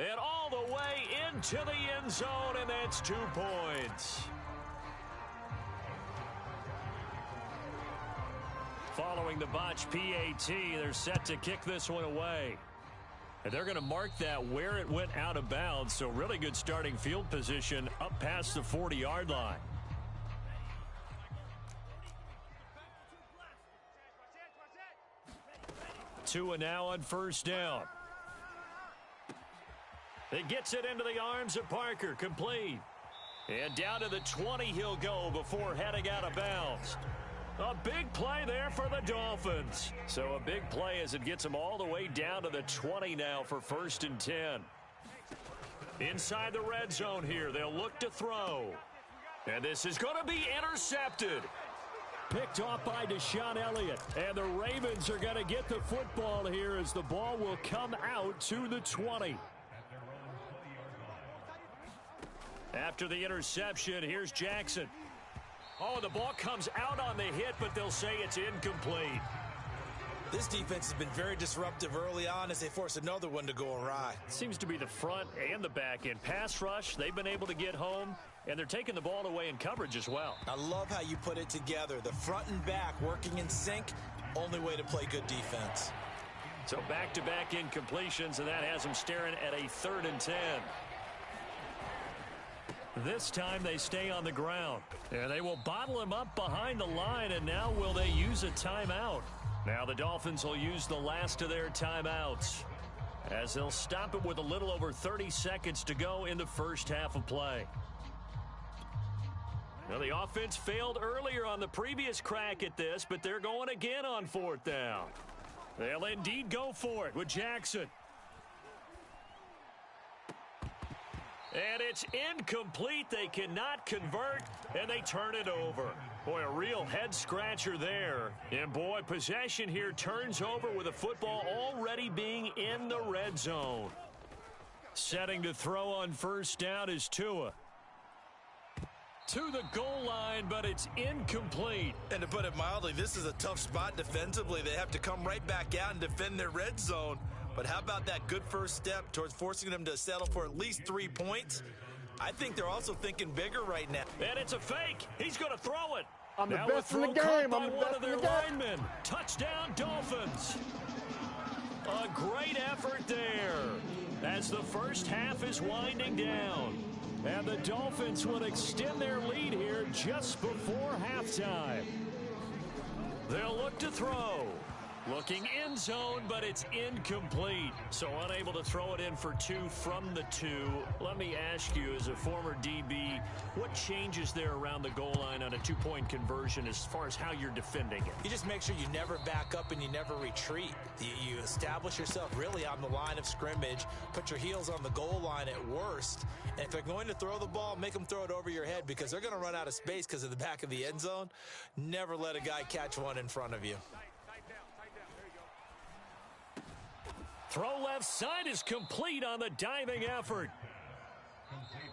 And all the way into the end zone, and that's 2 points. Following the botch PAT, they're set to kick this one away. And they're going to mark that where it went out of bounds, so really good starting field position up past the 40-yard line. Tua now on first down. It gets it into the arms of Parker, complete. And down to the 20 he'll go before heading out of bounds. A big play there for the Dolphins. So a big play as it gets them all the way down to the 20 now for 1st and 10. Inside the red zone here, they'll look to throw. And this is going to be intercepted. Picked off by Deshaun Elliott. And the Ravens are going to get the football here as the ball will come out to the 20. After the interception, here's Jackson. Oh, the ball comes out on the hit, but they'll say it's incomplete. This defense has been very disruptive early on as they force another one to go awry. Seems to be the front and the back end. Pass rush, they've been able to get home, and they're taking the ball away in coverage as well. I love how you put it together. The front and back working in sync, only way to play good defense. So back-to-back incompletions, and that has them staring at a 3rd and 10. This time they stay on the ground. And they will bottle him up behind the line, and now will they use a timeout? Now the Dolphins will use the last of their timeouts as they'll stop it with a little over 30 seconds to go in the first half of play. Now the offense failed earlier on the previous crack at this, but they're going again on 4th down. They'll indeed go for it with Jackson. And it's incomplete. They cannot convert, and they turn it over. Boy, a real head-scratcher there. And, boy, possession here turns over with the football already being in the red zone. Setting to throw on 1st down is Tua. To the goal line, but it's incomplete. And to put it mildly, this is a tough spot defensively. They have to come right back out and defend their red zone. But how about that good first step towards forcing them to settle for at least 3 points? I think they're also thinking bigger right now. And it's a fake. He's going to throw it. I'm the now best in the game. I'm the best in the game. Linemen. Touchdown, Dolphins. A great effort there as the first half is winding down. And the Dolphins will extend their lead here just before halftime. They'll look to throw. Looking end zone, but it's incomplete. So unable to throw it in for 2 from the 2. Let me ask you, as a former DB, what changes there around the goal line on a 2-point conversion as far as how you're defending it? You just make sure you never back up and you never retreat. You establish yourself really on the line of scrimmage, put your heels on the goal line at worst, and if they're going to throw the ball, make them throw it over your head because they're going to run out of space because of the back of the end zone. Never let a guy catch one in front of you. Throw left side is complete on the diving effort.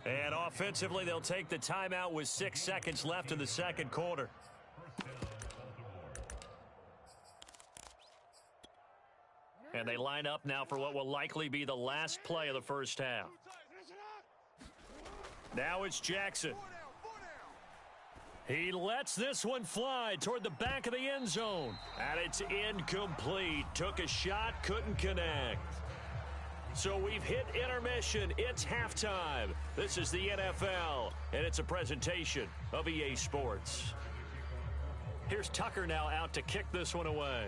And offensively, they'll take the timeout with 6 seconds left in the second quarter. And they line up now for what will likely be the last play of the first half. Now it's Jackson. He lets this one fly toward the back of the end zone. And it's incomplete. Took a shot, couldn't connect. So we've hit intermission. It's halftime. This is the NFL, and it's a presentation of EA Sports. Here's Tucker now out to kick this one away.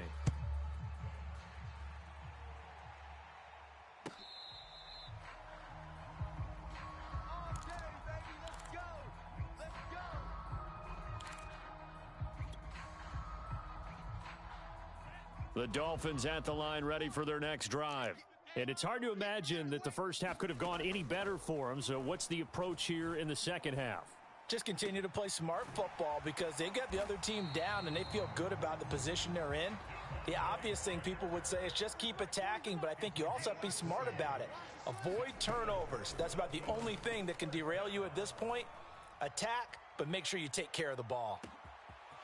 The Dolphins at the line ready for their next drive. And it's hard to imagine that the first half could have gone any better for them. So what's the approach here in the second half? Just continue to play smart football because they got the other team down and they feel good about the position they're in. The obvious thing people would say is just keep attacking, but I think you also have to be smart about it. Avoid turnovers. That's about the only thing that can derail you at this point. Attack, but make sure you take care of the ball.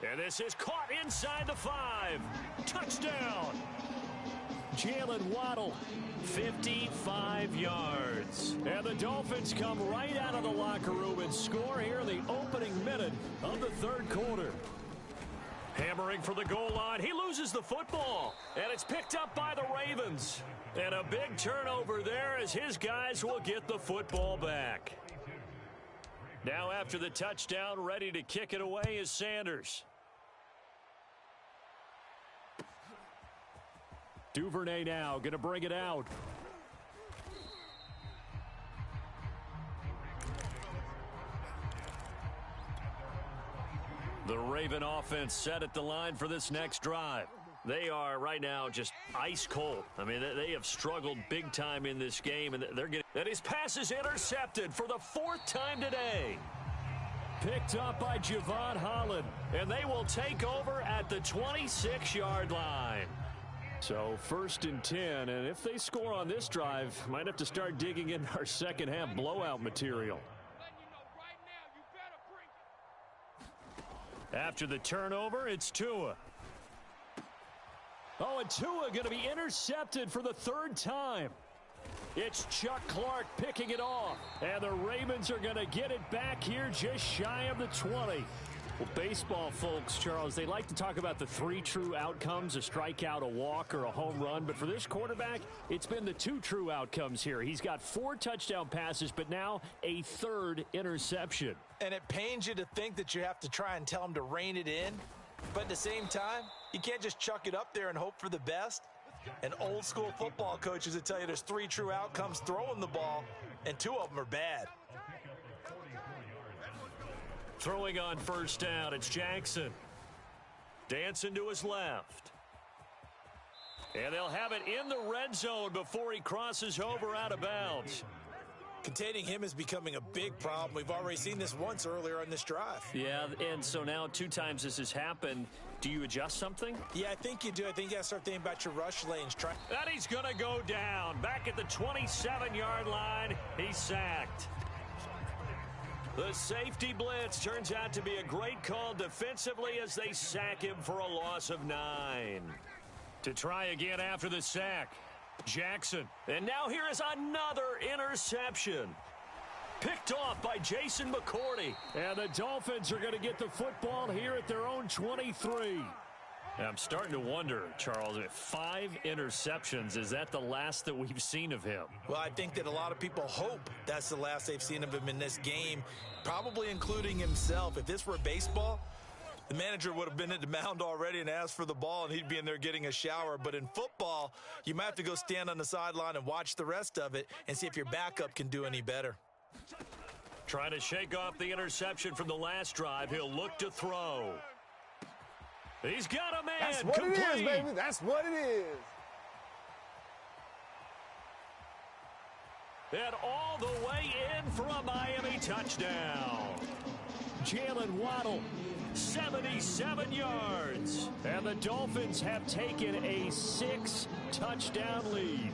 And this is caught inside the 5. Touchdown. Jalen Waddle, 55 yards. And the Dolphins come right out of the locker room and score here in the opening minute of the third quarter. Hammering for the goal line. He loses the football. And it's picked up by the Ravens. And a big turnover there as his guys will get the football back. Now after the touchdown, ready to kick it away is Sanders. Duvernay now going to bring it out. The Raven offense set at the line for this next drive. They are right now just ice cold. I mean, they have struggled big time in this game, and they're getting. And his pass is intercepted for the 4th time today. Picked up by Javon Holland, and they will take over at the 26-yard line. So 1st and 10, and if they score on this drive, might have to start digging in our second half blowout material. After the turnover, it's Tua. Oh, and Tua going to be intercepted for the third time. It's Chuck Clark picking it off. And the Ravens are going to get it back here just shy of the 20. Well, baseball folks, Charles, they like to talk about the 3 true outcomes, a strikeout, a walk, or a home run. But for this quarterback, it's been the 2 true outcomes here. He's got 4 touchdown passes, but now a 3rd interception. And it pains you to think that you have to try and tell him to rein it in. But at the same time, you can't just chuck it up there and hope for the best. And old school football coaches will tell you there's 3 true outcomes throwing the ball, and 2 of them are bad. Throwing on first down, it's Jackson. Dancing to his left. And they'll have it in the red zone before he crosses over out of bounds. Containing him is becoming a big problem. We've already seen this once earlier on this drive. Yeah, and so now 2 times this has happened. Do you adjust something? Yeah, I think you do. I think you got to start thinking about your rush lanes. And he's going to go down. Back at the 27-yard line, he's sacked. The safety blitz turns out to be a great call defensively as they sack him for a loss of 9. To try again after the sack, Jackson. And now here is another interception. Picked off by Jason McCourty. And the Dolphins are going to get the football here at their own 23. I'm starting to wonder, Charles, 5 interceptions, is that the last that we've seen of him? Well, I think that a lot of people hope that's the last they've seen of him in this game, probably including himself. If this were baseball, the manager would have been at the mound already and asked for the ball, and he'd be in there getting a shower. But in football, you might have to go stand on the sideline and watch the rest of it and see if your backup can do any better. Trying to shake off the interception from the last drive. He'll look to throw. He's got a man. That's what complete. it is, baby. That's what it is. And all the way in for a Miami touchdown. Jalen Waddle, 77 yards. And the Dolphins have taken a 6-touchdown lead.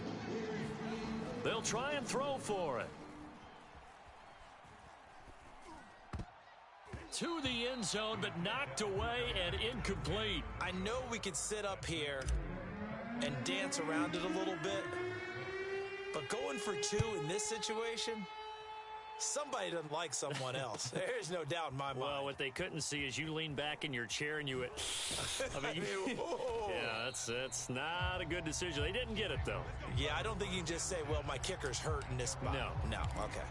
They'll try and throw for it. To the end zone, but knocked away and incomplete. I know we could sit up here and dance around it a little bit, but going for 2 in this situation, somebody doesn't like someone else. There's no doubt in my mind. Well, what they couldn't see is you lean back in your chair and you went, I mean, yeah, that's not a good decision. They didn't get it, though. Yeah, I don't think you can just say, well, my kicker's hurt in this spot. No, okay.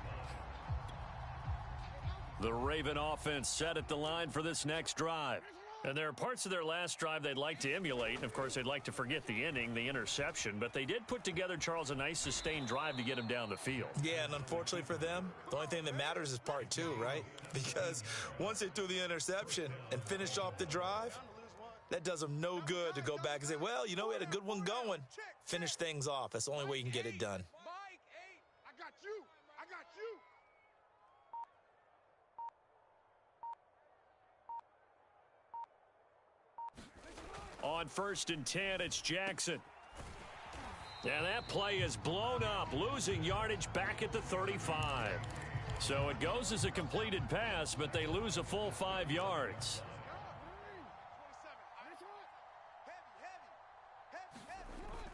The Raven offense set at the line for this next drive. And there are parts of their last drive they'd like to emulate. And, of course, they'd like to forget the inning, the interception. But they did put together, Charles, a nice sustained drive to get him down the field. Yeah, and unfortunately for them, the only thing that matters is part 2, right? Because once they threw the interception and finished off the drive, that does them no good to go back and say, well, you know, we had a good one going. Finish things off. That's the only way you can get it done. Mike, hey, I got you. I got you. On 1st and 10, it's Jackson. And that play is blown up, losing yardage back at the 35. So it goes as a completed pass, but they lose a full 5 yards.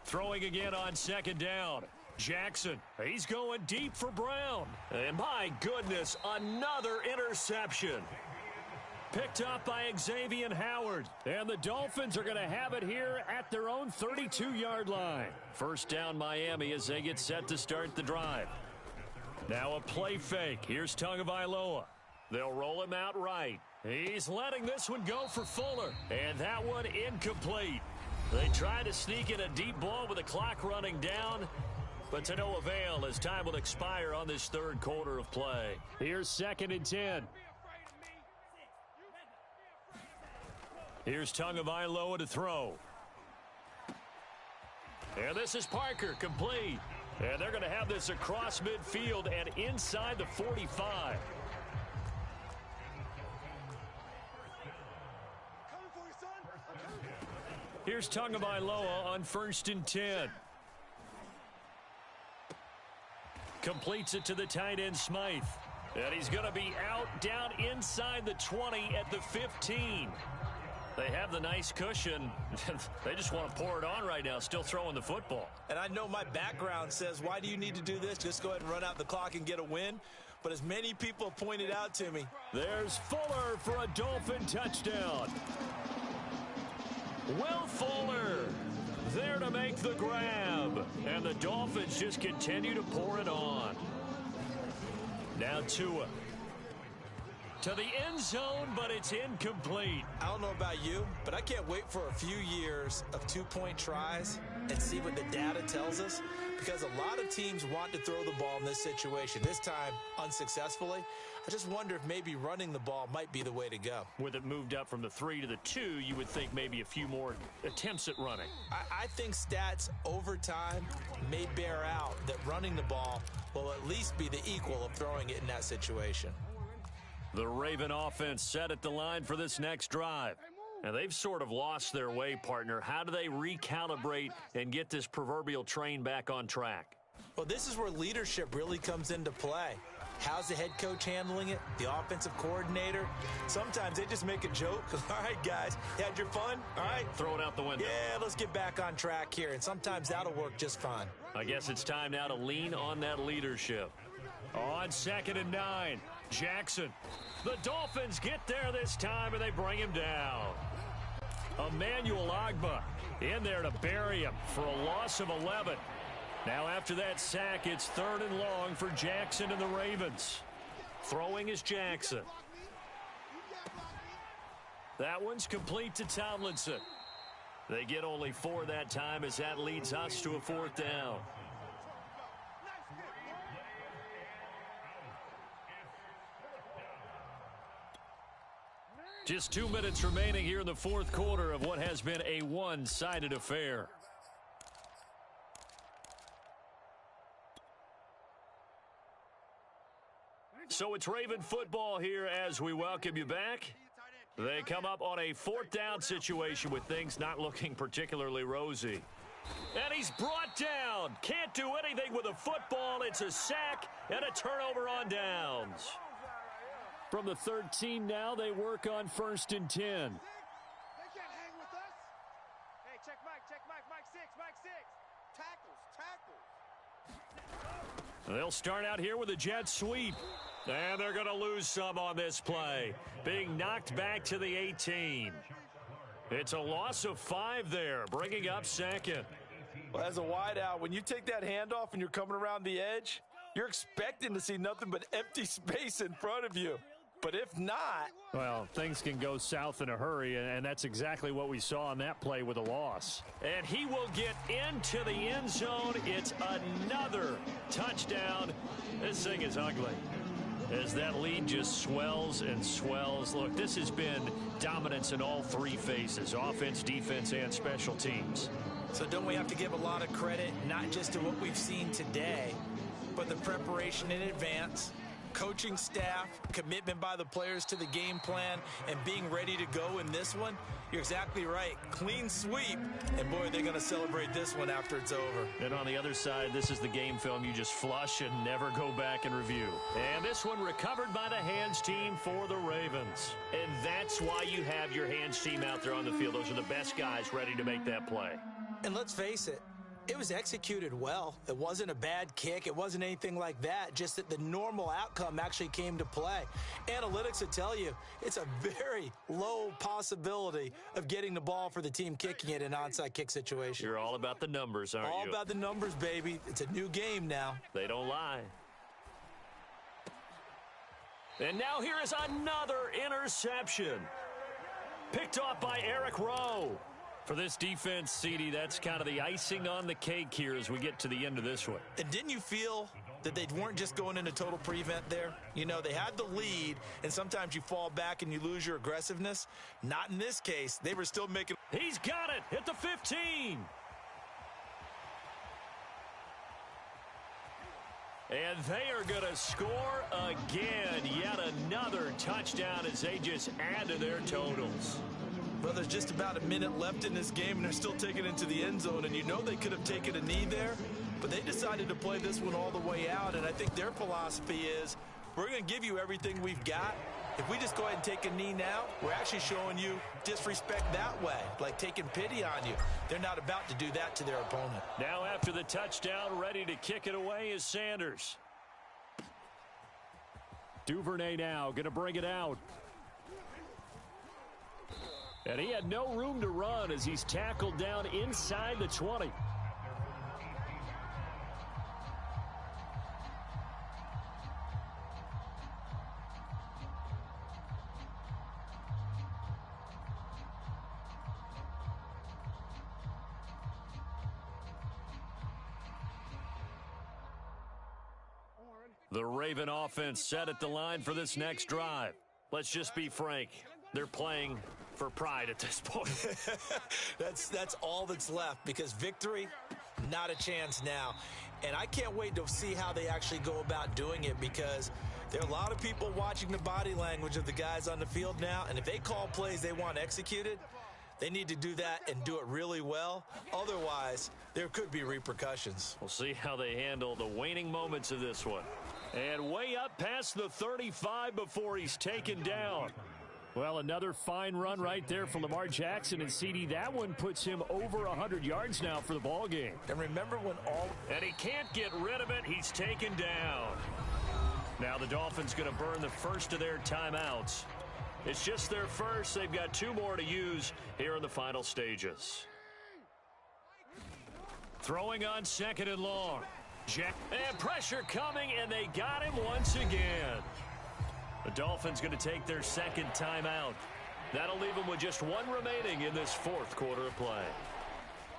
Throwing again on 2nd down. Jackson, he's going deep for Brown. And my goodness, another interception. Picked up by Xavier Howard. And the Dolphins are going to have it here at their own 32-yard line. First down Miami as they get set to start the drive. Now a play fake. Here's Tagovailoa. They'll roll him out right. He's letting this one go for Fuller. And that one incomplete. They try to sneak in a deep ball with the clock running down, but to no avail as time will expire on this 3rd quarter of play. Here's 2nd and 10. Here's Tagovailoa to throw. And this is Parker, complete. And they're going to have this across midfield and inside the 45. Here's Tagovailoa on 1st and 10. Completes it to the tight end, Smythe. And he's going to be out down inside the 20 at the 15. They have the nice cushion. They just want to pour it on right now, still throwing the football. And I know my background says, why do you need to do this? Just go ahead and run out the clock and get a win. But as many people pointed out to me. There's Fuller for a Dolphin touchdown. Will Fuller there to make the grab. And the Dolphins just continue to pour it on. Now Tua. To the end zone, but it's incomplete. I don't know about you, but I can't wait for a few years of two-point tries and see what the data tells us, because a lot of teams want to throw the ball in this situation. This time, unsuccessfully. I just wonder if maybe running the ball might be the way to go. With it moved up from the 3 to the 2, you would think maybe a few more attempts at running. I think stats over time may bear out that running the ball will at least be the equal of throwing it in that situation. The Raven offense set at the line for this next drive. And they've sort of lost their way, partner. How do they recalibrate and get this proverbial train back on track? Well, this is where leadership really comes into play. How's the head coach handling it? The offensive coordinator? Sometimes they just make a joke. All right, guys, you had your fun? All right. Throw it out the window. Yeah, let's get back on track here. And sometimes that'll work just fine. I guess it's time now to lean on that leadership. On 2nd and 9, Jackson. The Dolphins get there this time, and they bring him down. Emmanuel Ogbah in there to bury him for a loss of 11. Now after that sack, it's 3rd and long for Jackson and the Ravens. Throwing is Jackson. That one's complete to Tomlinson. They get only 4 that time as that leads us to a 4th down. Just 2 minutes remaining here in the 4th quarter of what has been a one-sided affair. So it's Raven football here as we welcome you back. They come up on a 4th down situation with things not looking particularly rosy. And he's brought down. Can't do anything with a football. It's a sack and a turnover on downs. From the 13 now, they work on 1st and 10. They can't hang with us. Hey, check Mike, Mike 6, Mike 6. Tackles. They'll start out here with a jet sweep. And they're going to lose some on this play. Being knocked back to the 18. It's a loss of 5 there, bringing up 2nd. Well, as a wideout, when you take that handoff and you're coming around the edge, you're expecting to see nothing but empty space in front of you. But if not... Well, things can go south in a hurry, and that's exactly what we saw on that play with a loss. And he will get into the end zone. It's another touchdown. This thing is ugly. As that lead just swells and swells. Look, this has been dominance in all 3 phases, offense, defense, and special teams. So don't we have to give a lot of credit, not just to what we've seen today, but the preparation in advance, coaching staff, commitment by the players to the game plan, and being ready to go in this one? You're exactly right. Clean sweep, and boy, they're going to celebrate this one after it's over. And on the other side, this is the game film you just flush and never go back and review. And this one recovered by the hands team for the Ravens. And that's why you have your hands team out there on the field. Those are the best guys ready to make that play. And let's face it, it was executed well. It wasn't a bad kick. It wasn't anything like that. Just that the normal outcome actually came to play. Analytics will tell you it's a very low possibility of getting the ball for the team kicking it in an onside kick situation. You're all about the numbers, aren't you? All about the numbers, baby. It's a new game now. They don't lie. And now here is another interception. Picked off by Eric Rowe. For this defense, CD, that's kind of the icing on the cake here as we get to the end of this one. And didn't you feel that they weren't just going into total prevent there? You know, they had the lead, and sometimes you fall back and you lose your aggressiveness. Not in this case. They were still making... He's got it at the 15. And they are going to score again. Yet another touchdown as they just add to their totals. Well, there's just about a minute left in this game, and they're still taking it to the end zone. And you know they could have taken a knee there, but they decided to play this one all the way out. And I think their philosophy is we're going to give you everything we've got. If we just go ahead and take a knee now, we're actually showing you disrespect that way, like taking pity on you. They're not about to do that to their opponent. Now after the touchdown, ready to kick it away is Sanders. Duvernay now going to bring it out. And he had no room to run as he's tackled down inside the 20. The Raven offense set at the line for this next drive. Let's just be frank. They're playing for pride at this point. That's all that's left, because victory, not a chance now. And I can't wait to see how they actually go about doing it, because there are a lot of people watching the body language of the guys on the field now, and if they call plays they want executed, they need to do that and do it really well. Otherwise, there could be repercussions. We'll see how they handle the waning moments of this one. And way up past the 35 before he's taken down. Well, another fine run right there from Lamar Jackson, and CD, that one puts him over 100 yards now for the ball game. And remember when all... And he can't get rid of it. He's taken down. Now the Dolphins going to burn the first of their timeouts. It's just their first. They've got 2 more to use here in the final stages. Throwing on 2nd and long. And pressure coming, and they got him once again. The Dolphins going to take their 2nd timeout. That'll leave them with just 1 remaining in this 4th quarter of play.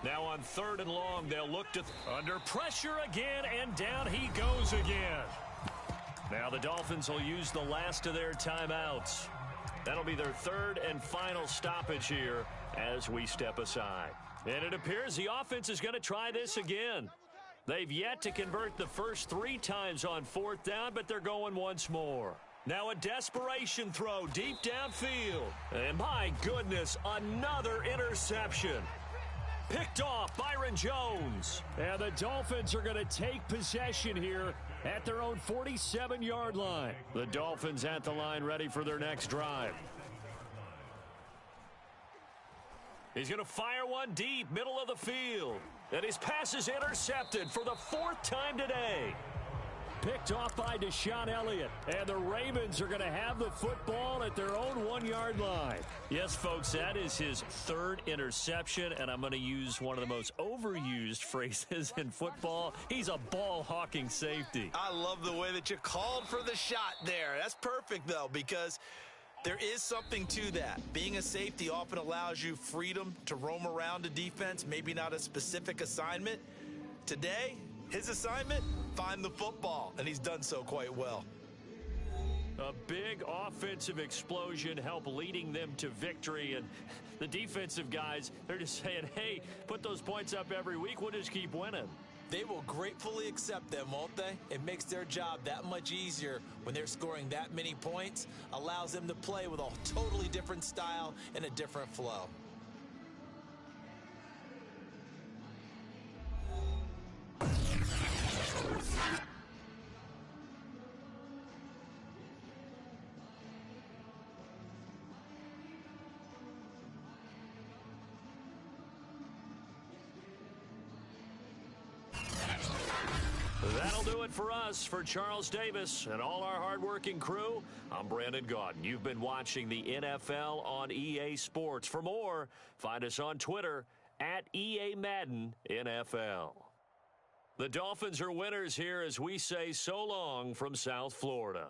Now on 3rd and long, they'll look to under pressure again, and down he goes again. Now the Dolphins will use the last of their timeouts. That'll be their 3rd and final stoppage here as we step aside. And it appears the offense is going to try this again. They've yet to convert the first 3 times on 4th down, but they're going once more. Now a desperation throw deep downfield. And my goodness, another interception. Picked off Byron Jones. And the Dolphins are going to take possession here at their own 47-yard line. The Dolphins at the line ready for their next drive. He's going to fire one deep, middle of the field. And his pass is intercepted for the 4th time today. Picked off by Deshaun Elliott. And the Ravens are going to have the football at their own 1-yard line. Yes, folks, that is his 3rd interception. And I'm going to use one of the most overused phrases in football. He's a ball-hawking safety. I love the way that you called for the shot there. That's perfect, though, because there is something to that. Being a safety often allows you freedom to roam around a defense, maybe not a specific assignment. Today, his assignment, find the football, and he's done so quite well. A big offensive explosion helped leading them to victory, and the defensive guys, they're just saying, hey, put those points up every week, we'll just keep winning. They will gratefully accept them, won't they? It makes their job that much easier when they're scoring that many points, allows them to play with a totally different style and a different flow. That'll do it for us. For Charles Davis and all our hardworking crew, I'm Brandon Gaudin. You've been watching the NFL on EA Sports. For more, find us on Twitter at EA Madden NFL. The Dolphins are winners here as we say so long from South Florida.